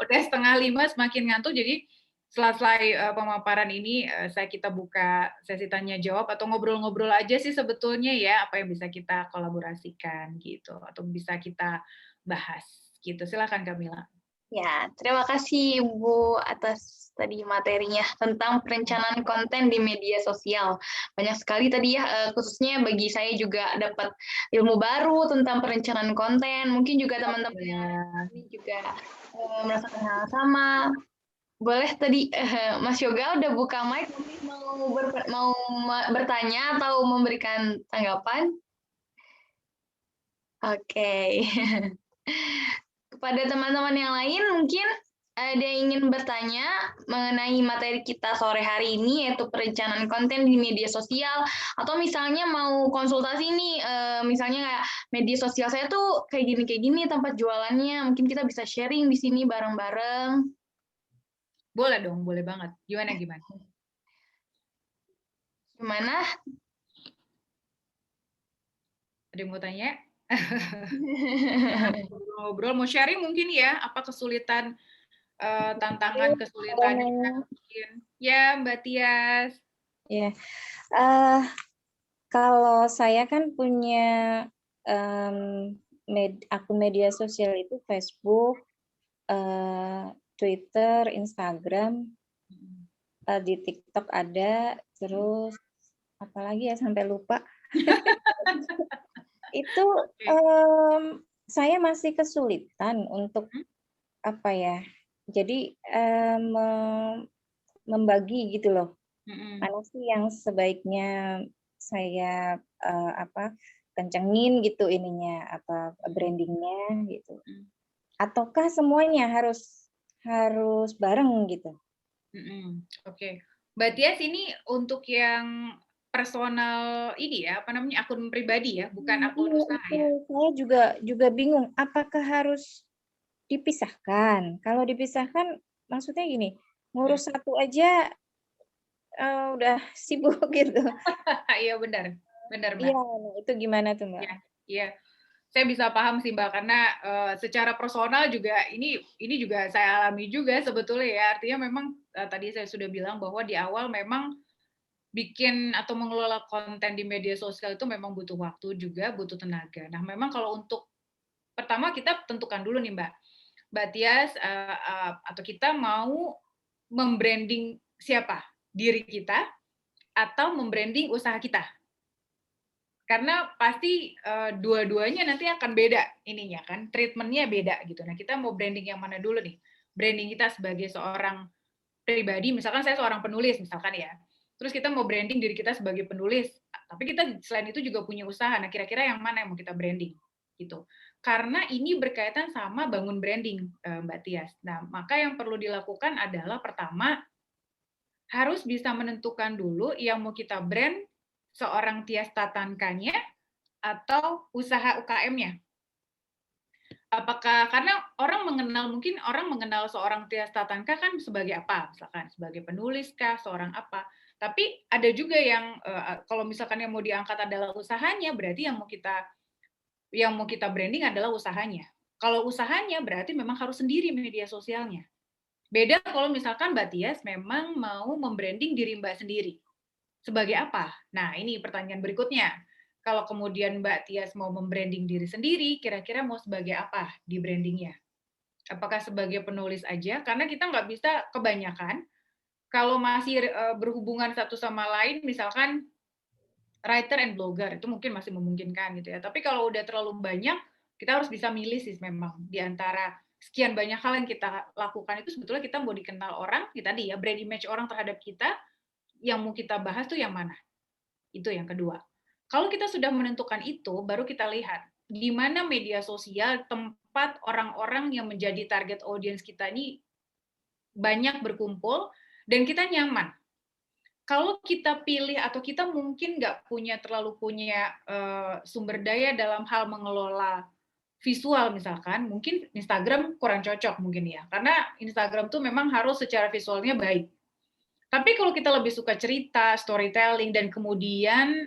Udah 4:30, semakin ngantuk, jadi selesai pemaparan ini, kita buka sesi tanya jawab atau ngobrol-ngobrol aja sih sebetulnya ya, apa yang bisa kita kolaborasikan gitu, atau bisa kita bahas gitu. Silakan Kak Mila. Ya, terima kasih Ibu atas tadi materinya tentang perencanaan konten di media sosial. Banyak sekali tadi ya, khususnya bagi saya juga dapat ilmu baru tentang perencanaan konten. Mungkin juga teman-teman yang ini juga merasakan hal yang sama. Boleh tadi Mas Yoga udah buka mic, mau bertanya atau memberikan tanggapan? Oke. Kepada teman-teman yang lain mungkin ada yang ingin bertanya mengenai materi kita sore hari ini, yaitu perencanaan konten di media sosial, atau misalnya mau konsultasi nih, misalnya kayak media sosial saya tuh kayak gini tempat jualannya, mungkin kita bisa sharing di sini bareng-bareng. Boleh dong, boleh banget. Gimana? Gimana? Ada yang mau tanya? Ngobrol, mau sharing mungkin ya, apa kesulitan, tantangan, kesulitannya mungkin. Ya, Mbak Tias. Ya, kalau saya kan punya akun media sosial itu Facebook, Twitter, Instagram, di TikTok ada, terus apalagi ya sampai lupa. Itu saya masih kesulitan untuk apa ya? Jadi membagi gitu loh. Mana sih yang sebaiknya saya kencengin gitu ininya brandingnya gitu. Ataukah semuanya harus bareng gitu? Oke. Mbak Tias, ini untuk yang personal ini ya, apa namanya, akun pribadi ya, bukan akun usaha ya? Saya juga bingung, apakah harus dipisahkan? Kalau dipisahkan, maksudnya gini, ngurus satu aja udah sibuk gitu. Iya, benar Mbak. Iya, itu gimana tuh Mbak? Iya. Saya bisa paham sih Mbak, karena secara personal juga ini juga saya alami juga sebetulnya ya. Artinya memang tadi saya sudah bilang bahwa di awal memang bikin atau mengelola konten di media sosial itu memang butuh waktu juga, butuh tenaga. Nah, memang kalau untuk pertama kita tentukan dulu nih Mbak Tias, atau kita mau membranding siapa? Diri kita atau membranding usaha kita? Karena pasti dua-duanya nanti akan beda ininya kan, treatment-nya beda gitu. Nah, kita mau branding yang mana dulu nih? Branding kita sebagai seorang pribadi, misalkan saya seorang penulis misalkan ya. Terus kita mau branding diri kita sebagai penulis, tapi kita selain itu juga punya usaha. Nah, kira-kira yang mana yang mau kita branding gitu. Karena ini berkaitan sama bangun branding, Mbak Tias. Nah, maka yang perlu dilakukan adalah pertama harus bisa menentukan dulu yang mau kita brand seorang Tias Tatankannya atau usaha UKM-nya. Apakah karena mungkin orang mengenal seorang Tias Tatanka kan sebagai apa? Misalkan sebagai penulis kah, seorang apa. Tapi ada juga yang kalau misalkan yang mau diangkat adalah usahanya, berarti yang mau kita branding adalah usahanya. Kalau usahanya berarti memang harus sendiri media sosialnya. Beda kalau misalkan Mbak Tias memang mau membranding diri Mbak sendiri. Sebagai apa? Nah, ini pertanyaan berikutnya. Kalau kemudian Mbak Tias mau membranding diri sendiri, kira-kira mau sebagai apa di brandingnya? Apakah sebagai penulis aja? Karena kita nggak bisa kebanyakan, kalau masih berhubungan satu sama lain, misalkan writer and blogger, itu mungkin masih memungkinkan gitu ya. Tapi kalau udah terlalu banyak, kita harus bisa milih sih memang. Di antara sekian banyak hal yang kita lakukan itu sebetulnya kita mau dikenal orang, ya tadi ya, brand image orang terhadap kita, yang mau kita bahas tuh yang mana? Itu yang kedua. Kalau kita sudah menentukan itu, baru kita lihat di mana media sosial tempat orang-orang yang menjadi target audience kita ini banyak berkumpul dan kita nyaman. Kalau kita pilih atau kita mungkin nggak terlalu punya sumber daya dalam hal mengelola visual misalkan, mungkin Instagram kurang cocok mungkin ya, karena Instagram tuh memang harus secara visualnya baik. Tapi kalau kita lebih suka cerita, storytelling, dan kemudian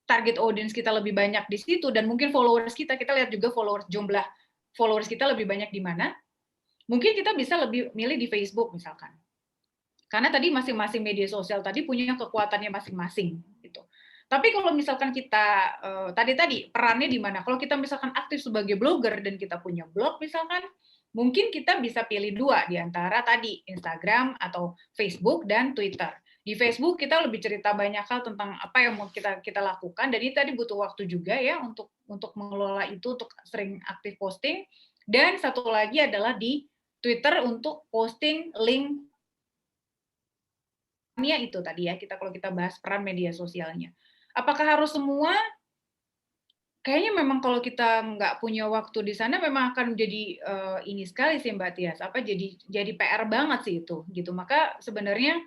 target audience kita lebih banyak di situ, dan mungkin followers kita lihat juga jumlah followers kita lebih banyak di mana, mungkin kita bisa lebih milih di Facebook misalkan. Karena tadi masing-masing media sosial tadi punya kekuatannya masing-masing gitu. Tapi kalau misalkan kita tadi perannya di mana? Kalau kita misalkan aktif sebagai blogger dan kita punya blog misalkan, mungkin kita bisa pilih dua di antara tadi Instagram atau Facebook dan Twitter. Di Facebook kita lebih cerita banyak hal tentang apa yang mau kita lakukan, dan ini tadi butuh waktu juga ya untuk mengelola itu, untuk sering aktif posting. Dan satu lagi adalah di Twitter untuk posting link itu tadi ya, kalau kita bahas peran media sosialnya. Apakah harus semua? Kayaknya memang kalau kita nggak punya waktu di sana memang akan jadi ini sekali sih Mbak Tias, jadi PR banget sih itu gitu. Maka sebenarnya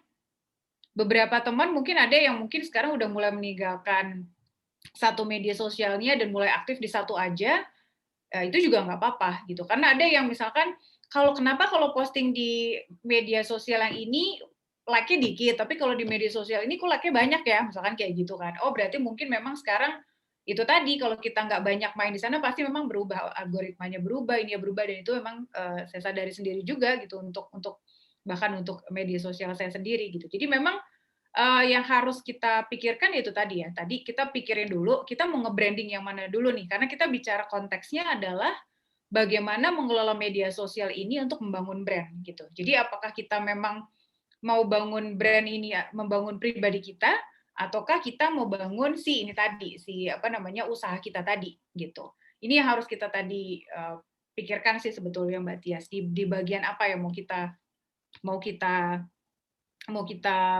beberapa teman mungkin ada yang mungkin sekarang udah mulai meninggalkan satu media sosialnya dan mulai aktif di satu aja, itu juga nggak apa-apa gitu. Karena ada yang misalkan kenapa kalau posting di media sosial yang ini like-nya dikit, tapi kalau di media sosial ini kok like-nya banyak ya, misalkan kayak gitu kan. Oh berarti mungkin memang sekarang itu tadi, kalau kita nggak banyak main di sana pasti memang berubah, algoritmanya berubah, ini ya berubah, dan itu memang saya sadari sendiri juga gitu untuk bahkan untuk media sosial saya sendiri gitu. Jadi memang yang harus kita pikirkan itu tadi ya, tadi kita pikirin dulu kita mau nge-branding yang mana dulu nih, karena kita bicara konteksnya adalah bagaimana mengelola media sosial ini untuk membangun brand gitu. Jadi apakah kita memang mau bangun brand ini, membangun pribadi kita, ataukah kita mau bangun ini tadi, usaha kita tadi gitu. Ini yang harus kita tadi pikirkan sih sebetulnya Mbak Tias, di bagian apa yang mau kita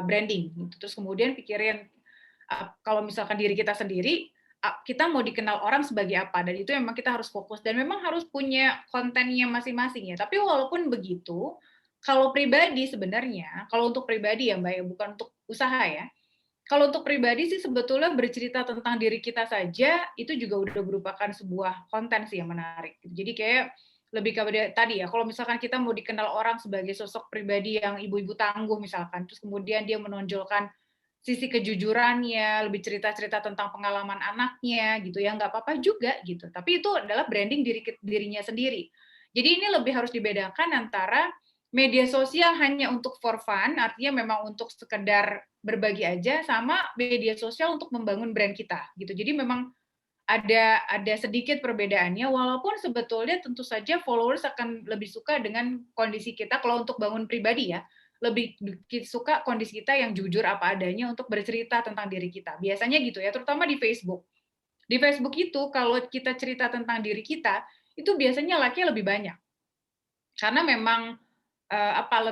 branding gitu. Terus kemudian pikirin kalau misalkan diri kita sendiri, kita mau dikenal orang sebagai apa, dan itu memang kita harus fokus dan memang harus punya kontennya masing-masing ya. Tapi walaupun begitu, kalau pribadi sebenarnya, kalau untuk pribadi ya Mbak ya, bukan untuk usaha ya. Kalau untuk pribadi sih sebetulnya bercerita tentang diri kita saja itu juga udah merupakan sebuah konten sih yang menarik. Jadi kayak lebih kepada tadi ya, kalau misalkan kita mau dikenal orang sebagai sosok pribadi yang ibu-ibu tangguh misalkan, terus kemudian dia menonjolkan sisi kejujurannya, lebih cerita-cerita tentang pengalaman anaknya gitu ya, nggak apa-apa juga gitu. Tapi itu adalah branding dirinya sendiri. Jadi ini lebih harus dibedakan antara media sosial hanya untuk for fun, artinya memang untuk sekedar berbagi aja, sama media sosial untuk membangun brand kita gitu. Jadi memang ada sedikit perbedaannya, walaupun sebetulnya tentu saja followers akan lebih suka dengan kondisi kita kalau untuk bangun pribadi ya, lebih suka kondisi kita yang jujur apa adanya untuk bercerita tentang diri kita. Biasanya gitu ya, terutama di Facebook. Di Facebook itu kalau kita cerita tentang diri kita, itu biasanya like-nya lebih banyak. Karena memang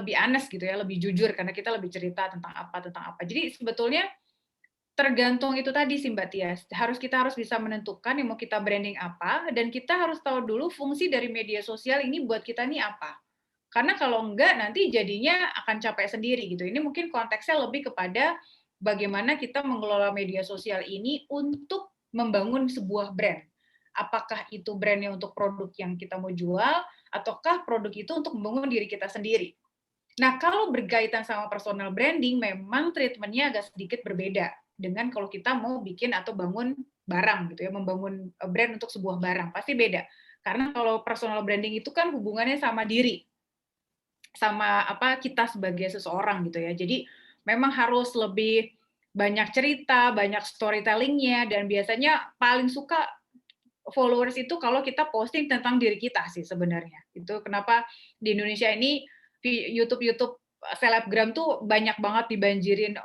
lebih honest gitu ya, lebih jujur karena kita lebih cerita tentang apa. Jadi sebetulnya tergantung itu tadi sih Mbak Tias, kita harus bisa menentukan yang mau kita branding apa, dan kita harus tahu dulu fungsi dari media sosial ini buat kita nih apa. Karena kalau enggak nanti jadinya akan capek sendiri gitu. Ini mungkin konteksnya lebih kepada bagaimana kita mengelola media sosial ini untuk membangun sebuah brand. apakah itu brandnya untuk produk yang kita mau jual, ataukah produk itu untuk membangun diri kita sendiri. Nah, kalau berkaitan sama personal branding, memang treatment-nya agak sedikit berbeda dengan kalau kita mau bikin atau bangun barang gitu ya, membangun brand untuk sebuah barang, pasti beda. Karena kalau personal branding itu kan hubungannya sama diri, sama kita sebagai seseorang gitu ya. Jadi memang harus lebih banyak cerita, banyak storytelling-nya, dan biasanya paling suka followers itu kalau kita posting tentang diri kita sih sebenarnya. Itu kenapa di Indonesia ini YouTube selebgram tuh banyak banget dibanjirin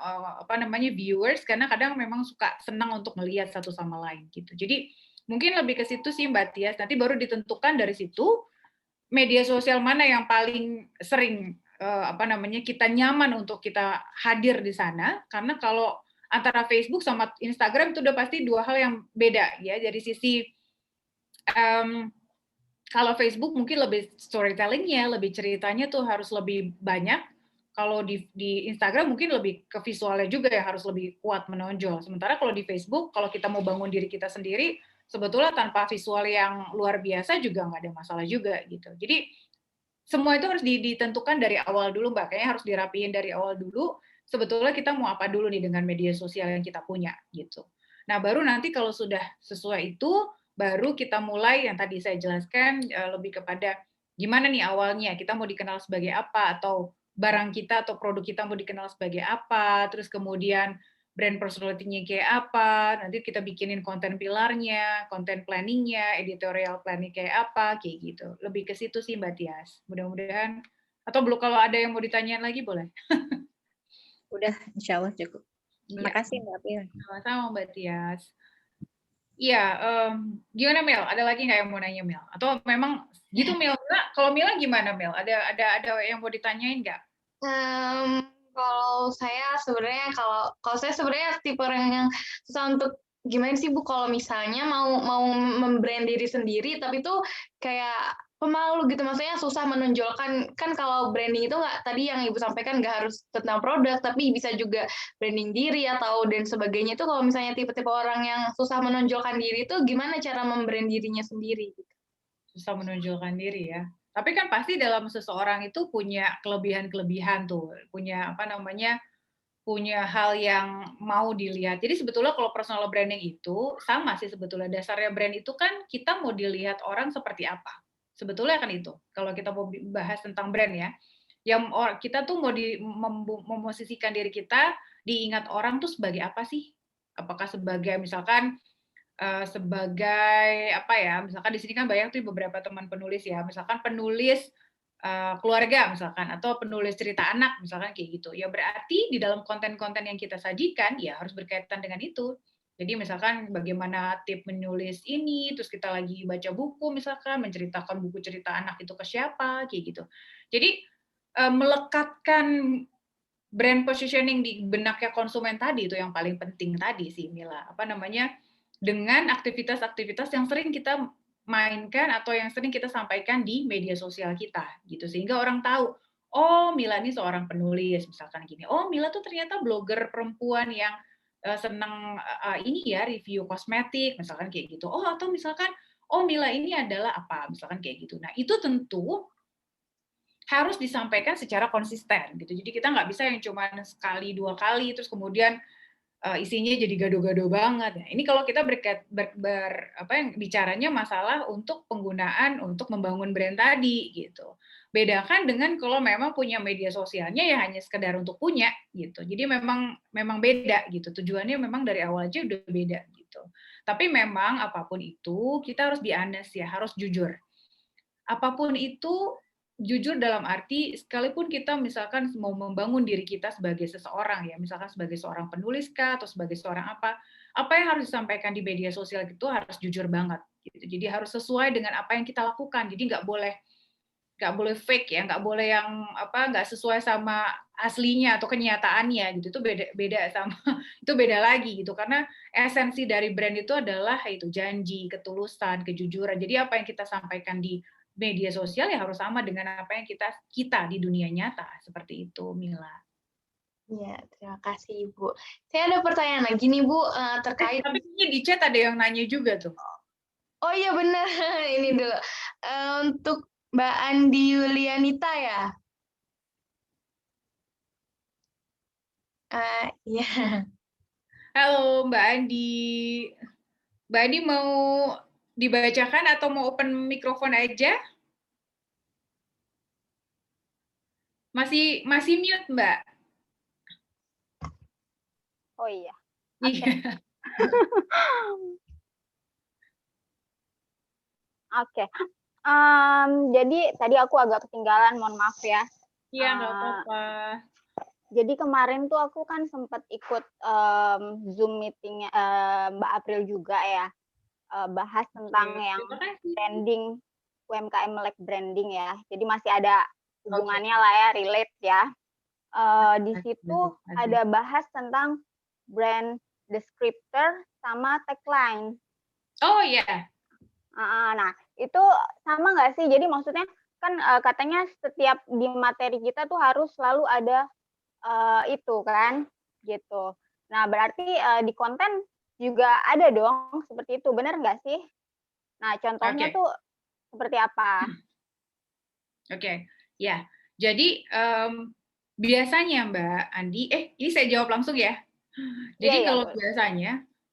viewers, karena kadang memang suka senang untuk melihat satu sama lain gitu. Jadi mungkin lebih ke situ sih Mbak Tias. Nanti baru ditentukan dari situ media sosial mana yang paling sering kita nyaman untuk kita hadir di sana. Karena kalau antara Facebook sama Instagram itu udah pasti dua hal yang beda ya. Dari sisi kalau Facebook mungkin lebih storytelling-nya, lebih ceritanya tuh harus lebih banyak. Kalau di Instagram mungkin lebih ke visualnya juga ya, harus lebih kuat menonjol. Sementara kalau di Facebook, kalau kita mau bangun diri kita sendiri, sebetulnya tanpa visual yang luar biasa juga nggak ada masalah juga gitu. Jadi semua itu harus ditentukan dari awal dulu Mbak, kayaknya harus dirapiin dari awal dulu. Sebetulnya kita mau apa dulu nih dengan media sosial yang kita punya gitu. Nah baru nanti kalau sudah sesuai itu, baru kita mulai yang tadi saya jelaskan lebih kepada gimana nih awalnya, kita mau dikenal sebagai apa, atau barang kita atau produk kita mau dikenal sebagai apa, terus kemudian brand personality-nya kayak apa, nanti kita bikinin konten pilarnya, konten planning-nya, editorial planning kayak apa, kayak gitu. Lebih ke situ sih Mbak Tias. Mudah-mudahan, atau belum kalau ada yang mau ditanyain lagi boleh. Udah, insya Allah cukup. Terima Ya. kasih Mbak Pil. Sama-sama Mbak Tias. Iya, gimana Mel? Ada lagi nggak yang mau nanya Mel? Atau memang gitu Mel? Kalau Mila gimana Mel? Ada yang mau ditanyain nggak? Kalau saya sebenarnya kalau saya sebenarnya tipe orang yang susah untuk gimana sih Bu kalau misalnya mau membrand diri sendiri tapi tuh kayak pemalu gitu, maksudnya susah menonjolkan. Kan kalau branding itu nggak, tadi yang Ibu sampaikan nggak harus tentang produk tapi bisa juga branding diri atau dan sebagainya. Itu kalau misalnya tipe-tipe orang yang susah menonjolkan diri itu gimana cara membrand dirinya sendiri gitu? Susah menonjolkan diri ya. Tapi kan pasti dalam seseorang itu punya kelebihan-kelebihan tuh, punya hal yang mau dilihat. Jadi sebetulnya kalau personal branding itu sama sih sebetulnya. Dasarnya brand itu kan kita mau dilihat orang seperti apa. Sebetulnya kan itu. Kalau kita mau bahas tentang brand ya, yang kita tuh mau memposisikan diri kita diingat orang tuh sebagai apa sih? Apakah sebagai misalkan sebagai misalkan di sini kan banyak tuh beberapa teman penulis ya, misalkan penulis keluarga misalkan, atau penulis cerita anak misalkan kayak gitu. Ya berarti di dalam konten-konten yang kita sajikan ya harus berkaitan dengan itu. Jadi misalkan bagaimana tip menulis ini, terus kita lagi baca buku misalkan, menceritakan buku cerita anak itu ke siapa, kayak gitu. Jadi melekatkan brand positioning di benaknya konsumen tadi itu yang paling penting tadi sih Mila. Dengan aktivitas-aktivitas yang sering kita mainkan atau yang sering kita sampaikan di media sosial kita gitu, sehingga orang tahu oh Mila ini seorang penulis misalkan gini, oh Mila tuh ternyata blogger perempuan yang senang ini ya review kosmetik misalkan kayak gitu, oh atau misalkan oh Mila ini adalah apa misalkan kayak gitu. Nah itu tentu harus disampaikan secara konsisten gitu, jadi kita nggak bisa yang cuma sekali dua kali terus kemudian isinya jadi gado-gado banget. Nah, ini kalau kita bicaranya masalah untuk penggunaan untuk membangun brand tadi gitu. Bedakan dengan kalau memang punya media sosialnya ya hanya sekedar untuk punya gitu. Jadi memang beda gitu. Tujuannya memang dari awal aja udah beda gitu. Tapi memang apapun itu kita harus be honest ya, harus jujur. Apapun itu jujur dalam arti sekalipun kita misalkan mau membangun diri kita sebagai seseorang ya, misalkan sebagai seorang penulis kah atau sebagai seorang apa yang harus disampaikan di media sosial itu harus jujur banget gitu. Jadi harus sesuai dengan apa yang kita lakukan. Jadi nggak boleh fake ya, nggak boleh yang nggak sesuai sama aslinya atau kenyataannya gitu. Itu beda sama itu beda lagi gitu, karena esensi dari brand itu adalah itu janji, ketulusan, kejujuran. Jadi apa yang kita sampaikan di media sosial ya harus sama dengan apa yang kita di dunia nyata, seperti itu Mila. Iya, terima kasih Ibu. Saya ada pertanyaan lagi nih Bu, terkait. Tapi di chat ada yang nanya juga tuh. Oh iya benar, ini dulu. Untuk Mbak Andi Yulianita ya? Iya. Halo Mbak Andi. Mbak Andi mau dibacakan atau mau open mikrofon aja? Masih mute, Mbak. Oh iya. Iya. Oke. Jadi tadi aku agak ketinggalan, mohon maaf ya. Iya, nggak apa-apa. Jadi kemarin tuh aku kan sempat ikut Zoom meeting Mbak April juga ya, bahas tentang Oke, yang terima kasih. branding UMKM Melek branding ya. Jadi masih ada Oke. hubungannya lah ya, relate ya. Di situ ada bahas tentang brand descriptor sama tagline. Oh iya. Nah, itu sama nggak sih? Jadi maksudnya kan katanya setiap di materi kita tuh harus selalu ada itu kan, gitu. Nah, berarti di konten juga ada dong seperti itu, benar nggak sih? Nah, contohnya Oke. tuh seperti apa? Oke, ya. Jadi biasanya Mbak Andi, ini saya jawab langsung ya. Jadi Iya, kalau boleh. biasanya,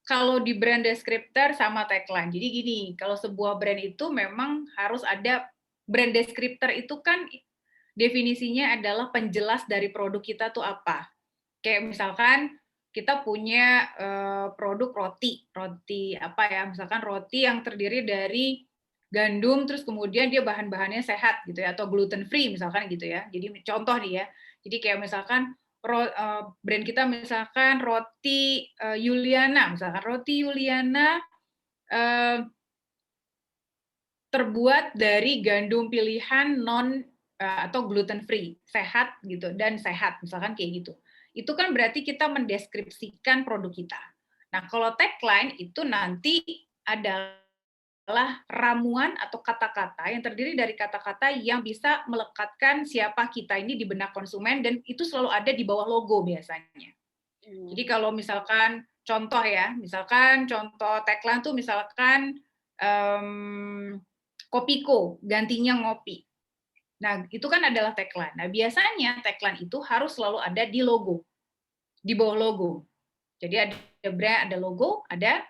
kalau di brand descriptor sama tagline. Jadi gini, kalau sebuah brand itu memang harus ada brand descriptor itu kan definisinya adalah penjelas dari produk kita tuh apa. Kayak misalkan kita punya produk roti apa ya, misalkan roti yang terdiri dari gandum, terus kemudian dia bahan-bahannya sehat gitu ya, atau gluten free misalkan gitu ya. Jadi contoh nih ya, jadi kayak misalkan brand kita misalkan roti Juliana, misalkan roti Juliana terbuat dari gandum pilihan non atau gluten free, sehat gitu dan sehat misalkan kayak gitu. Itu kan berarti kita mendeskripsikan produk kita. Nah, kalau tagline itu nanti adalah ramuan atau kata-kata yang terdiri dari kata-kata yang bisa melekatkan siapa kita ini di benak konsumen dan itu selalu ada di bawah logo biasanya. Jadi kalau misalkan contoh ya, misalkan contoh tagline tuh misalkan Kopiko, gantinya ngopi. Nah, itu kan adalah tagline. Nah, biasanya tagline itu harus selalu ada di logo, di bawah logo. Jadi ada brand, ada logo, ada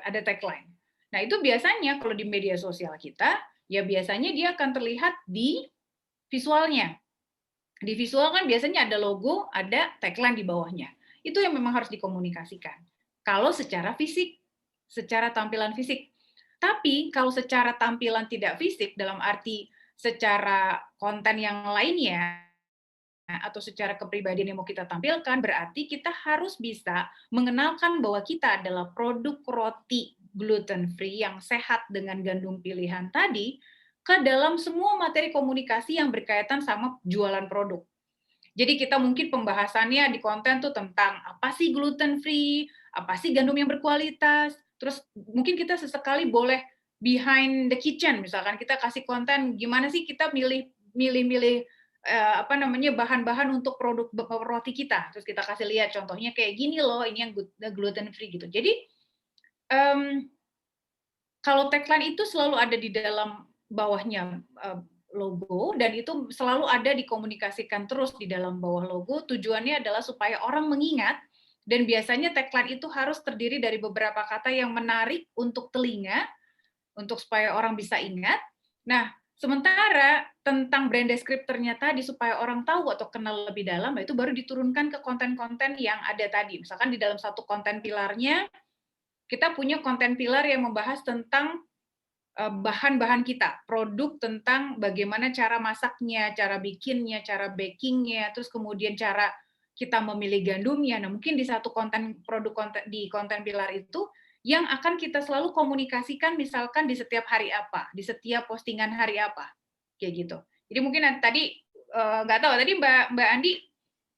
ada tagline. Nah, itu biasanya kalau di media sosial kita, ya biasanya dia akan terlihat di visualnya. Di visual kan biasanya ada logo, ada tagline di bawahnya. Itu yang memang harus dikomunikasikan. Kalau secara fisik, secara tampilan fisik. Tapi kalau secara tampilan tidak fisik, dalam arti secara konten yang lainnya, atau secara kepribadian yang mau kita tampilkan, berarti kita harus bisa mengenalkan bahwa kita adalah produk roti gluten free yang sehat dengan gandum pilihan tadi ke dalam semua materi komunikasi yang berkaitan sama jualan produk. Jadi kita mungkin pembahasannya di konten tuh tentang apa sih gluten free, apa sih gandum yang berkualitas, terus mungkin kita sesekali boleh behind the kitchen, misalkan kita kasih konten gimana sih kita milih bahan-bahan untuk produk roti kita, terus kita kasih lihat contohnya kayak gini loh, ini yang gluten free gitu. Jadi kalau tagline itu selalu ada di dalam bawahnya logo dan itu selalu ada dikomunikasikan terus di dalam bawah logo. Tujuannya adalah supaya orang mengingat dan biasanya tagline itu harus terdiri dari beberapa kata yang menarik untuk telinga untuk supaya orang bisa ingat. Nah, sementara tentang brand descriptor-nya tadi supaya orang tahu atau kenal lebih dalam, itu baru diturunkan ke konten-konten yang ada tadi. Misalkan di dalam satu konten pilarnya, kita punya konten pilar yang membahas tentang bahan-bahan kita, produk tentang bagaimana cara masaknya, cara bikinnya, cara bakingnya, terus kemudian cara kita memilih gandumnya. Nah, mungkin di satu di konten pilar itu yang akan kita selalu komunikasikan misalkan di setiap hari apa, di setiap postingan hari apa, kayak gitu. Jadi mungkin tadi nggak tahu tadi Mbak Andi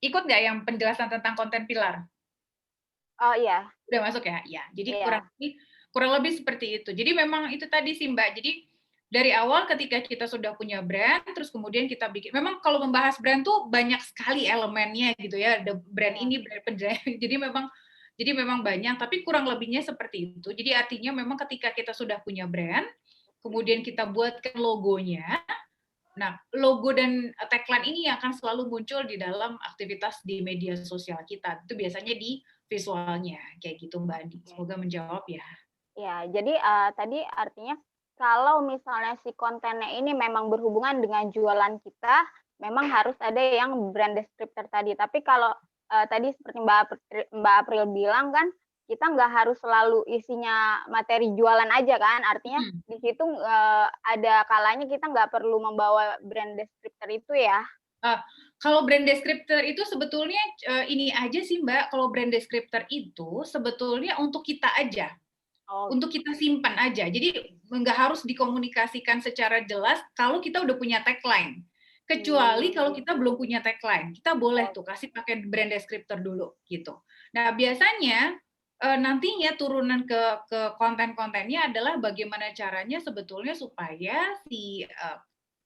ikut nggak yang penjelasan tentang konten pilar? Oh iya. Udah masuk ya? Ya. Jadi Iya. kurang lebih seperti itu. Jadi memang itu tadi sih Mbak. Jadi dari awal ketika kita sudah punya brand, terus kemudian kita bikin. Memang kalau membahas brand tuh banyak sekali elemennya gitu ya. Ada brand ini, brand penjahit. Jadi memang Jadi memang banyak, tapi kurang lebihnya seperti itu. Jadi artinya memang ketika kita sudah punya brand, kemudian kita buatkan logonya. Nah, logo dan tagline ini akan selalu muncul di dalam aktivitas di media sosial kita. Itu biasanya di visualnya, kayak gitu Mbak Andi. Semoga menjawab ya. Ya, jadi tadi artinya kalau misalnya si kontennya ini memang berhubungan dengan jualan kita, memang harus ada yang brand descriptor tadi. Tapi kalau tadi seperti Mbak April bilang kan, kita nggak harus selalu isinya materi jualan aja kan. Artinya di situ ada kalanya kita nggak perlu membawa brand descriptor itu ya. Kalau brand descriptor itu sebetulnya ini aja sih Mbak, kalau brand descriptor itu sebetulnya untuk kita aja. Untuk kita simpan aja. Jadi nggak harus dikomunikasikan secara jelas kalau kita udah punya tagline. Kecuali kalau kita belum punya tagline, kita boleh tuh kasih pakai brand descriptor dulu gitu. Nah, biasanya nantinya turunan ke konten-kontennya adalah bagaimana caranya sebetulnya supaya si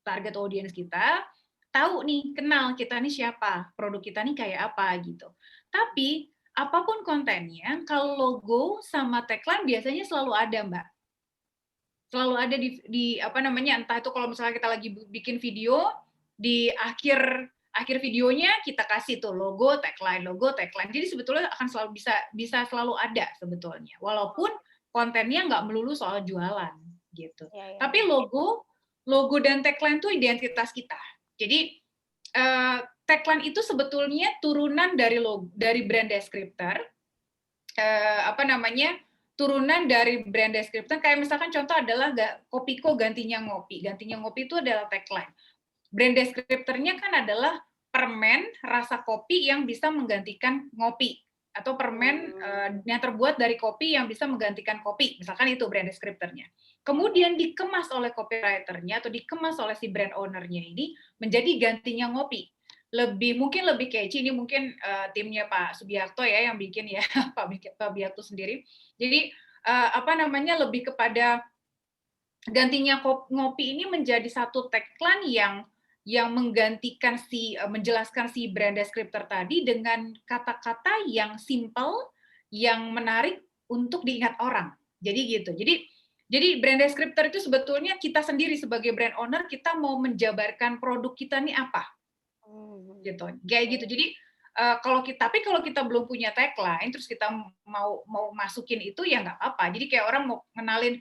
target audience kita tahu nih, kenal kita nih siapa, produk kita nih kayak apa gitu. Tapi apapun kontennya, kalau logo sama tagline biasanya selalu ada, Mbak. Selalu ada di apa namanya, entah itu kalau misalnya kita lagi bikin video, di akhir videonya kita kasih tuh logo, tagline. Jadi sebetulnya akan selalu bisa selalu ada sebetulnya. Walaupun kontennya nggak melulu soal jualan gitu. Tapi logo dan tagline itu identitas kita. Jadi tagline itu sebetulnya turunan dari brand descriptor, turunan dari brand descriptor. Kayak misalkan contoh adalah Kopiko gantinya ngopi. Gantinya ngopi itu adalah tagline. Brand descriptornya kan adalah permen rasa kopi yang bisa menggantikan ngopi, atau permen yang terbuat dari kopi yang bisa menggantikan kopi. Misalkan itu brand descriptornya. Kemudian dikemas oleh copywriternya atau dikemas oleh si brand ownernya ini menjadi gantinya ngopi. Mungkin lebih catchy, ini mungkin timnya Pak Subiakto ya yang bikin ya, Pak Subiakto sendiri. Jadi lebih kepada gantinya ngopi ini menjadi satu tagline yang menggantikan menjelaskan si brand descriptor tadi dengan kata-kata yang simple, yang menarik untuk diingat orang. Jadi gitu. Jadi brand descriptor itu sebetulnya kita sendiri sebagai brand owner, kita mau menjabarkan produk kita nih apa. Gitu. Kayak gitu. Jadi kalau kita belum punya tagline, terus kita mau masukin itu ya nggak apa-apa. Jadi kayak orang mau kenalin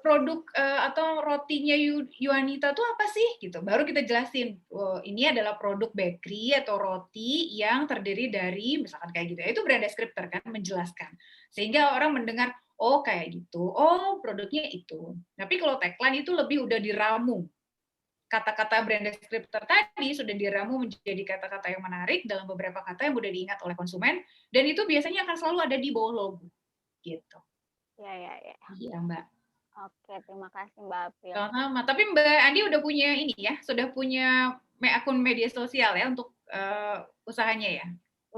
produk atau rotinya Yuanita tuh apa sih gitu, baru kita jelasin ini adalah produk bakery atau roti yang terdiri dari misalkan kayak gitu ya, itu brand descriptor kan, menjelaskan sehingga orang mendengar oh kayak gitu, oh produknya itu. Tapi kalau tagline itu lebih udah diramu, kata-kata brand descriptor tadi sudah diramu menjadi kata-kata yang menarik dalam beberapa kata yang mudah diingat oleh konsumen, dan itu biasanya akan selalu ada di bawah logo gitu. Iya Mbak. Oke, terima kasih Mbak April. Sama. Tapi Mbak Andi udah punya ini ya, sudah punya akun media sosial ya untuk usahanya ya?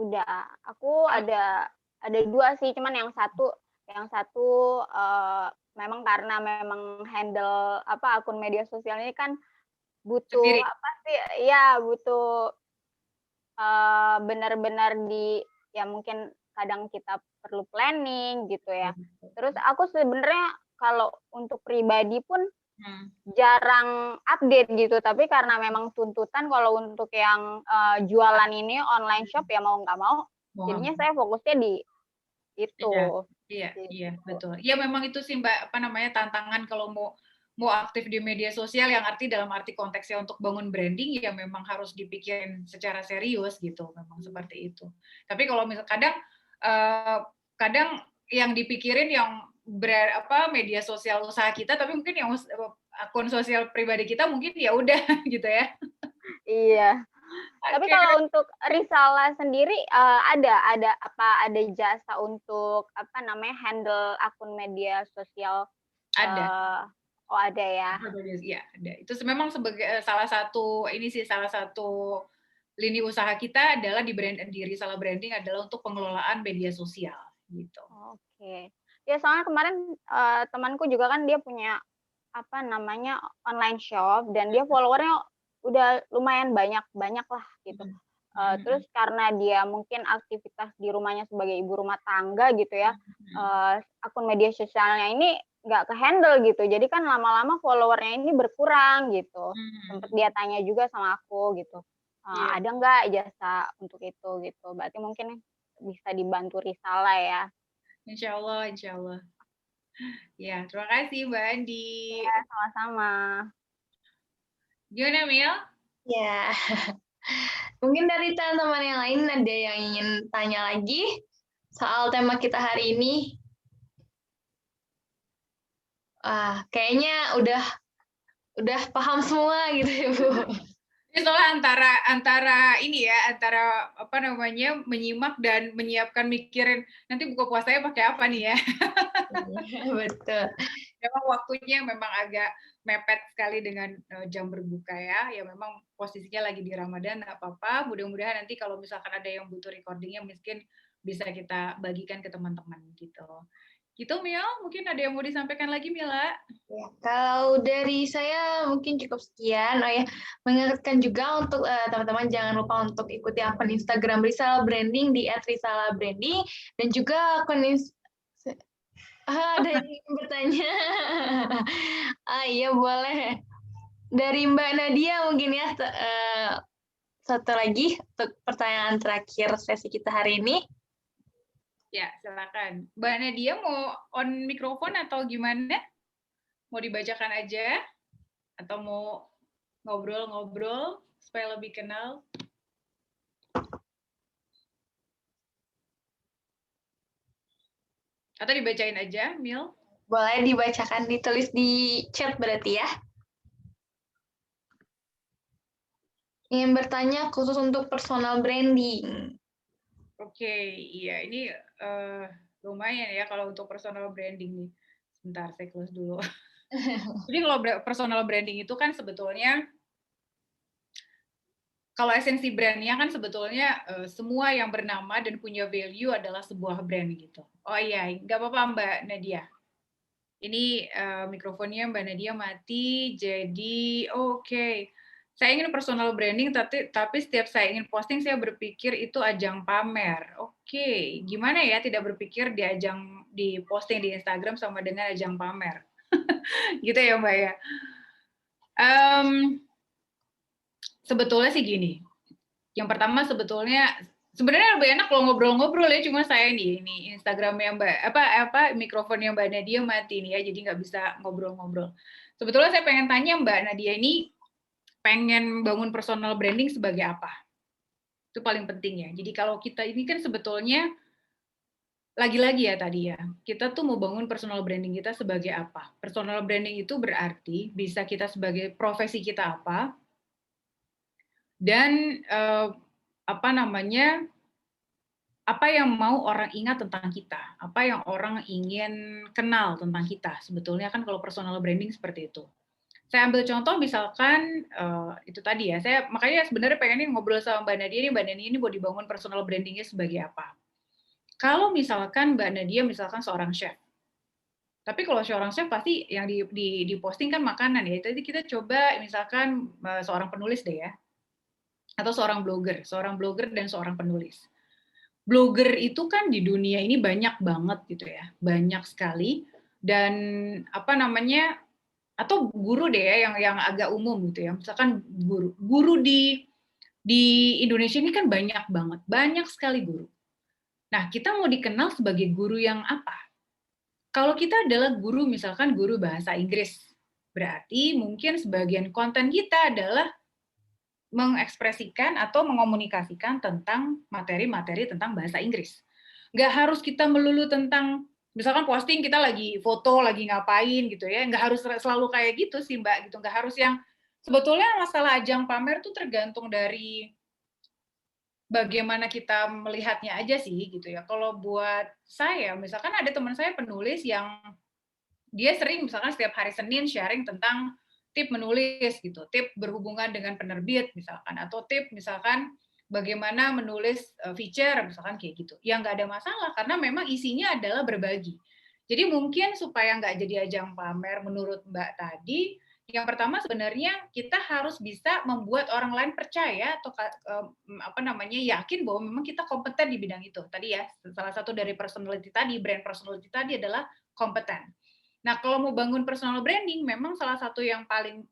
Udah, aku ada 2 sih, cuman yang satu memang karena memang handle akun media sosial ini kan butuh sendiri. butuh benar-benar ya mungkin kadang kita perlu planning gitu ya. Terus aku sebenarnya kalau untuk pribadi pun jarang update gitu, tapi karena memang tuntutan kalau untuk yang jualan ini online shop ya mau nggak mau, jadinya saya fokusnya di itu. Iya, betul. Ya memang itu sih Mbak, tantangan kalau mau aktif di media sosial, yang dalam arti konteksnya untuk bangun branding ya memang harus dipikirin secara serius gitu, memang seperti itu. Tapi kalau kadang yang dipikirin yang media sosial usaha kita, tapi mungkin yang akun sosial pribadi kita mungkin ya udah gitu ya. Iya. Tapi kalau untuk Risalah sendiri ada jasa untuk handle akun media sosial? Ada. Oh ada ya. Iya, ada. Itu memang sebagai salah satu lini usaha kita adalah di Risalah Branding adalah untuk pengelolaan media sosial gitu. Oke. Ya soalnya kemarin temanku juga kan dia punya online shop dan dia followernya udah lumayan banyak lah gitu. Terus karena dia mungkin aktivitas di rumahnya sebagai ibu rumah tangga gitu ya, akun media sosialnya ini nggak ke-handle gitu. Jadi kan lama-lama follower-nya ini berkurang gitu. Sempet dia tanya juga sama aku gitu, Iya. ada nggak jasa untuk itu gitu. Berarti mungkin bisa dibantu Risalah ya. Insya Allah, insya Allah. Ya, terima kasih Mbak Andi. Iya, sama-sama. Gimana Mil? Ya, mungkin dari teman-teman yang lain ada yang ingin tanya lagi soal tema kita hari ini. Kayaknya udah paham semua gitu ya Bu. Ini soalnya antara ini ya, antara apa namanya menyimak dan menyiapkan mikirin nanti buka puasanya pakai apa nih ya. Betul. Memang waktunya memang agak mepet sekali dengan jam berbuka ya. Ya memang posisinya lagi di Ramadan, nggak apa-apa. Mudah-mudahan nanti kalau misalkan ada yang butuh recordingnya mungkin bisa kita bagikan ke teman-teman gitu. Gitu Mil, mungkin ada yang mau disampaikan lagi Mila? Ya, kalau dari saya mungkin cukup sekian. Oh ya, mengingatkan juga untuk teman-teman jangan lupa untuk ikuti akun Instagram Risalah Branding di @risalabranding dan juga akun ada yang ingin bertanya. Iya boleh. Dari Mbak Nadia mungkin ya satu lagi untuk pertanyaan terakhir sesi kita hari ini. Ya, silakan. Mbak Nadia mau on mikrofon atau gimana? Mau dibacakan aja? Atau mau ngobrol-ngobrol supaya lebih kenal? Atau dibacain aja, Mil? Boleh dibacakan, ditulis di chat berarti ya. Ingin bertanya khusus untuk personal branding. Oke, iya. Ini lumayan ya kalau untuk personal branding nih. Sebentar, saya close dulu. Jadi kalau personal branding itu kan sebetulnya kalau esensi brandnya kan sebetulnya semua yang bernama dan punya value adalah sebuah brand gitu. Oh iya, nggak apa-apa Mbak Nadia. Ini mikrofonnya Mbak Nadia mati, jadi oke. Saya ingin personal branding, tapi setiap saya ingin posting, saya berpikir itu ajang pamer. Oke, gimana ya tidak berpikir di posting di Instagram sama dengan ajang pamer? Gitu ya Mbak ya. Sebetulnya sih gini, yang pertama sebenarnya lebih enak kalau ngobrol-ngobrol ya, cuma saya ini Instagramnya mikrofonnya Mbak Nadia mati nih ya, jadi nggak bisa ngobrol-ngobrol. Sebetulnya saya pengen tanya Mbak Nadia ini pengen bangun personal branding sebagai apa? Itu paling penting ya. Jadi kalau kita ini kan sebetulnya lagi-lagi ya tadi ya, kita tuh mau bangun personal branding kita sebagai apa? Personal branding itu berarti bisa kita sebagai profesi kita apa, dan apa yang mau orang ingat tentang kita, apa yang orang ingin kenal tentang kita. Sebetulnya kan kalau personal branding seperti itu. Saya ambil contoh misalkan itu tadi ya, saya makanya sebenarnya pengen ngobrol sama Mbak Nadia ini mau dibangun personal brandingnya sebagai apa. Kalau misalkan Mbak Nadia misalkan seorang chef, tapi kalau seorang chef pasti yang diposting kan makanan ya. Jadi kita coba misalkan seorang penulis deh ya, atau seorang blogger dan seorang penulis. Blogger itu kan di dunia ini banyak banget gitu ya, banyak sekali, dan atau guru deh ya yang agak umum gitu ya, misalkan guru di Indonesia ini kan banyak sekali guru. Nah, kita mau dikenal sebagai guru yang apa? Kalau kita adalah guru, misalkan guru bahasa Inggris, berarti mungkin sebagian konten kita adalah mengekspresikan atau mengomunikasikan tentang materi-materi tentang bahasa Inggris. Nggak harus kita melulu tentang, misalkan posting kita lagi foto, lagi ngapain gitu ya, nggak harus selalu kayak gitu sih Mbak, gitu. Nggak harus yang, sebetulnya masalah ajang pamer tuh tergantung dari bagaimana kita melihatnya aja sih gitu ya. Kalau buat saya, misalkan ada teman saya penulis yang dia sering misalkan setiap hari Senin sharing tentang tip menulis gitu, tip berhubungan dengan penerbit misalkan, atau tip misalkan bagaimana menulis feature misalkan kayak gitu. Ya nggak ada masalah karena memang isinya adalah berbagi. Jadi mungkin supaya nggak jadi ajang pamer menurut Mbak tadi, Yang pertama sebenarnya kita harus bisa membuat orang lain percaya atau yakin bahwa memang kita kompeten di bidang itu. Tadi ya, salah satu dari personality tadi, brand personality tadi adalah kompeten. Nah, kalau mau bangun personal branding, memang salah satu yang paling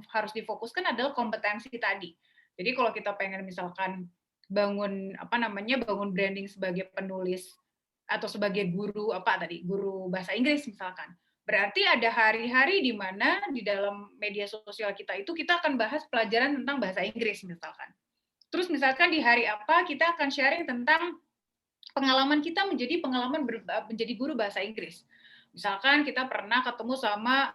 harus difokuskan adalah kompetensi tadi. Jadi kalau kita pengen misalkan bangun bangun branding sebagai penulis atau sebagai guru guru bahasa Inggris misalkan. Berarti ada hari-hari di mana di dalam media sosial kita itu kita akan bahas pelajaran tentang bahasa Inggris misalkan. Terus misalkan di hari apa kita akan sharing tentang pengalaman kita menjadi menjadi guru bahasa Inggris. Misalkan kita pernah ketemu sama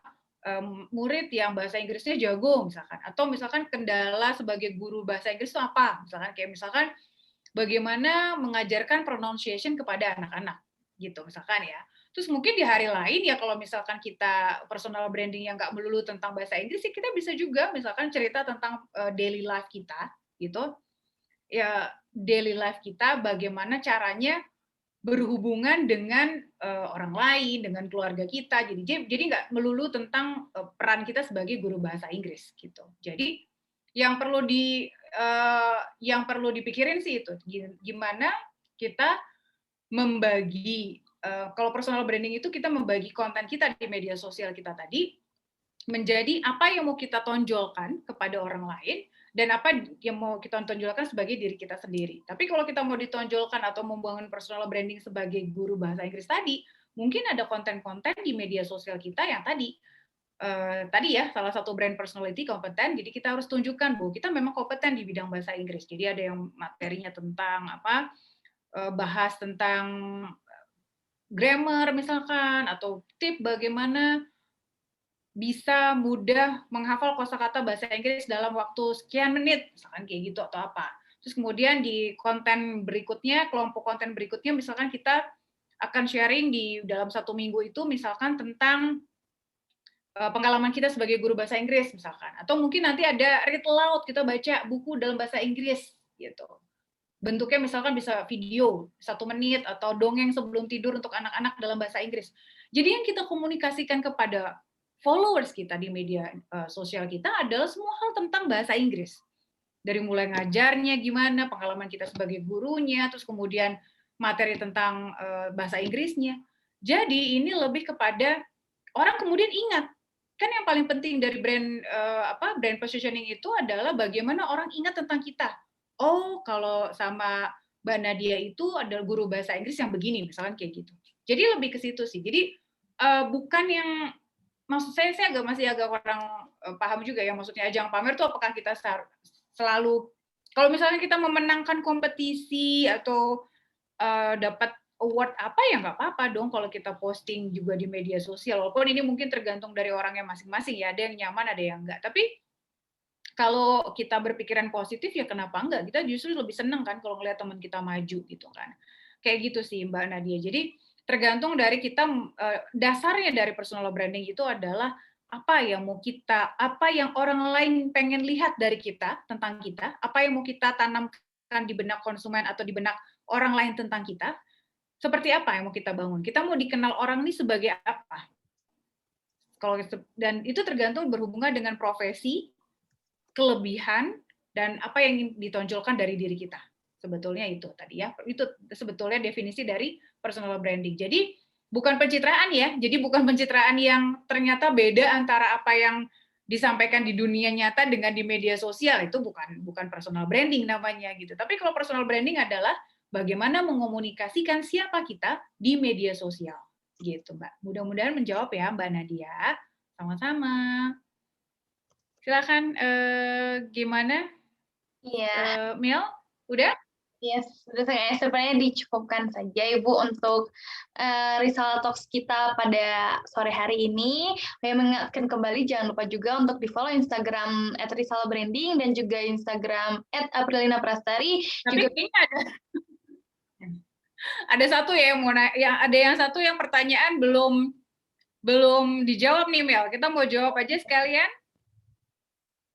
murid yang bahasa Inggrisnya jago misalkan, atau misalkan kendala sebagai guru bahasa Inggris itu apa? Misalkan bagaimana mengajarkan pronunciation kepada anak-anak gitu misalkan ya. Terus mungkin di hari lain ya kalau misalkan kita personal branding yang nggak melulu tentang bahasa Inggris, kita bisa juga misalkan cerita tentang daily life kita gitu. Ya daily life kita bagaimana caranya berhubungan dengan orang lain, dengan keluarga kita. Jadi nggak melulu tentang peran kita sebagai guru bahasa Inggris gitu. Jadi yang perlu dipikirin sih itu gimana kita membagi kalau personal branding itu kita membagi konten kita di media sosial kita tadi menjadi apa yang mau kita tonjolkan kepada orang lain dan apa yang mau kita tonjolkan sebagai diri kita sendiri. Tapi kalau kita mau ditonjolkan atau membangun personal branding sebagai guru bahasa Inggris tadi, mungkin ada konten-konten di media sosial kita yang tadi ya, salah satu brand personality kompeten, jadi kita harus tunjukkan bahwa kita memang kompeten di bidang bahasa Inggris. Jadi ada yang materinya tentang bahas tentang grammar misalkan, atau tip bagaimana bisa mudah menghafal kosakata bahasa Inggris dalam waktu sekian menit, misalkan kayak gitu atau apa. Terus kemudian di konten berikutnya, kelompok konten berikutnya, misalkan kita akan sharing di dalam 1 minggu itu misalkan tentang pengalaman kita sebagai guru bahasa Inggris misalkan. Atau mungkin nanti ada read aloud, kita baca buku dalam bahasa Inggris gitu. Bentuknya misalkan bisa video 1 menit atau dongeng sebelum tidur untuk anak-anak dalam bahasa Inggris. Jadi yang kita komunikasikan kepada followers kita di media sosial kita adalah semua hal tentang bahasa Inggris. Dari mulai ngajarnya gimana, pengalaman kita sebagai gurunya, terus kemudian materi tentang bahasa Inggrisnya. Jadi ini lebih kepada orang kemudian ingat. Kan yang paling penting dari brand positioning itu adalah bagaimana orang ingat tentang kita. Oh, kalau sama Mbak Nadia itu adalah guru bahasa Inggris yang begini, misalkan kayak gitu. Jadi lebih ke situ sih. Jadi bukan yang maksud saya masih agak kurang paham juga ya, maksudnya ajang pamer itu apakah kita selalu kalau misalnya kita memenangkan kompetisi atau dapat award apa ya nggak apa-apa dong kalau kita posting juga di media sosial, walaupun ini mungkin tergantung dari orangnya masing-masing ya, ada yang nyaman ada yang enggak, tapi kalau kita berpikiran positif ya kenapa enggak, kita justru lebih seneng kan kalau ngeliat teman kita maju gitu kan, kayak gitu sih Mbak Nadia. Jadi tergantung dari kita, dasarnya dari personal branding itu adalah apa yang orang lain pengen lihat dari kita, tentang kita, apa yang mau kita tanamkan di benak konsumen atau di benak orang lain tentang kita, seperti apa yang mau kita bangun. Kita mau dikenal orang ini sebagai apa. Dan itu tergantung berhubungan dengan profesi, kelebihan, dan apa yang ditonjolkan dari diri kita. Sebetulnya itu tadi ya, itu sebetulnya definisi dari personal branding. Jadi bukan pencitraan ya, jadi bukan pencitraan yang ternyata beda antara apa yang disampaikan di dunia nyata dengan di media sosial, itu bukan personal branding namanya gitu. Tapi kalau personal branding adalah bagaimana mengomunikasikan siapa kita di media sosial gitu Mbak. Mudah-mudahan menjawab ya Mbak Nadia. Sama-sama. Silakan gimana? Iya. Mel, udah? Yes, sebenarnya dicukupkan saja Ibu untuk Risalah Talks kita pada sore hari ini. Saya mengingatkan kembali jangan lupa juga untuk di-follow Instagram @risalahbranding dan juga Instagram @aprilinaprastari. Tapi juga kayaknya ada satu ya yang satu yang pertanyaan belum dijawab nih Mel. Kita mau jawab aja sekalian.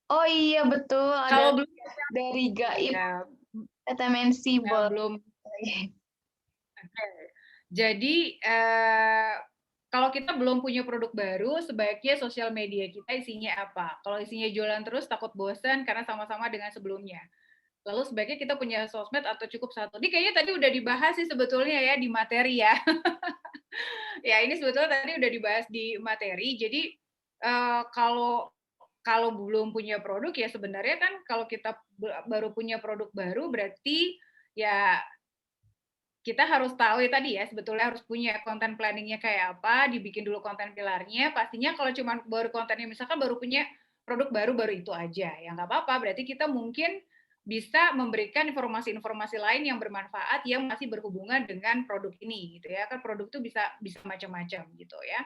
Oh iya betul, Kalau ada belum dari Gaib ya, TMNC belum. Okay. Jadi kalau kita belum punya produk baru, sebaiknya sosial media kita isinya apa? Kalau isinya jualan terus takut bosan karena sama-sama dengan sebelumnya. Lalu sebaiknya kita punya sosmed atau cukup satu. Ini kayaknya tadi udah dibahas sih sebetulnya ya di materi ya. Ya ini sebetulnya tadi udah dibahas di materi. Jadi kalau belum punya produk ya sebenarnya kan kalau kita baru punya produk baru berarti ya kita harus tahu ya tadi ya sebetulnya harus punya konten planningnya kayak apa, dibikin dulu konten pilarnya. Pastinya kalau cuma baru kontennya misalkan baru punya produk baru itu aja ya nggak apa-apa. Berarti kita mungkin bisa memberikan informasi-informasi lain yang bermanfaat yang masih berhubungan dengan produk ini gitu ya kan produk itu bisa macam-macam gitu ya.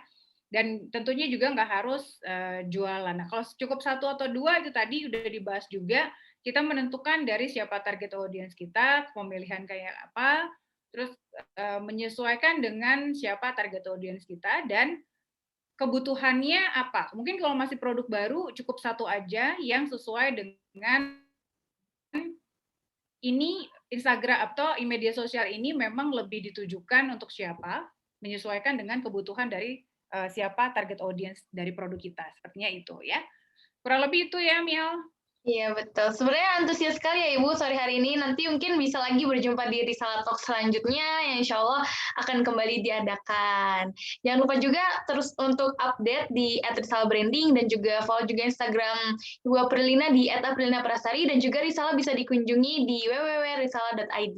Dan tentunya juga nggak harus jualan. Nah kalau cukup satu atau dua itu tadi udah dibahas juga. Kita menentukan dari siapa target audience kita, pemilihan kayak apa, terus menyesuaikan dengan siapa target audience kita dan kebutuhannya apa. Mungkin kalau masih produk baru cukup satu aja yang sesuai dengan ini Instagram atau media sosial ini memang lebih ditujukan untuk siapa, menyesuaikan dengan kebutuhan dari siapa target audience dari produk kita. Sepertinya itu ya. Kurang lebih itu ya, Miel. Iya, betul. Sebenarnya antusias sekali ya Ibu sore hari ini. Nanti mungkin bisa lagi berjumpa di Risalah Talk selanjutnya yang insya Allah akan kembali diadakan. Jangan lupa juga terus untuk update di @risalahbranding dan juga follow juga Instagram Ibu Aprilina di @aprilinaprasari dan juga Risalah bisa dikunjungi di www.risalah.id.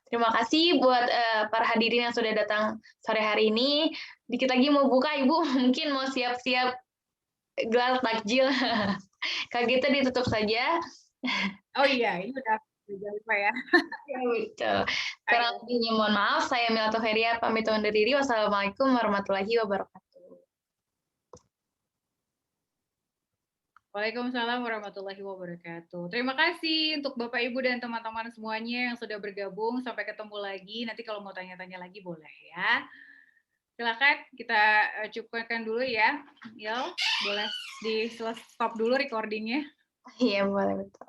Terima kasih buat para hadirin yang sudah datang sore hari ini. Dikit lagi mau buka Ibu, mungkin mau siap-siap gelar takjil. Kalau gitu ditutup saja. Oh iya, ini udah jangan lupa ya. Ya, betul. Kurang lebihnya mohon maaf. Saya Mila Toheria, pamit undur diri. Wassalamualaikum warahmatullahi wabarakatuh. Waalaikumsalam warahmatullahi wabarakatuh. Terima kasih untuk Bapak, Ibu, dan teman-teman semuanya yang sudah bergabung. Sampai ketemu lagi. Nanti kalau mau tanya-tanya lagi boleh ya. Silakan kita cukupkan dulu ya. Yel, boleh di stop dulu recordingnya. Iya, boleh betul.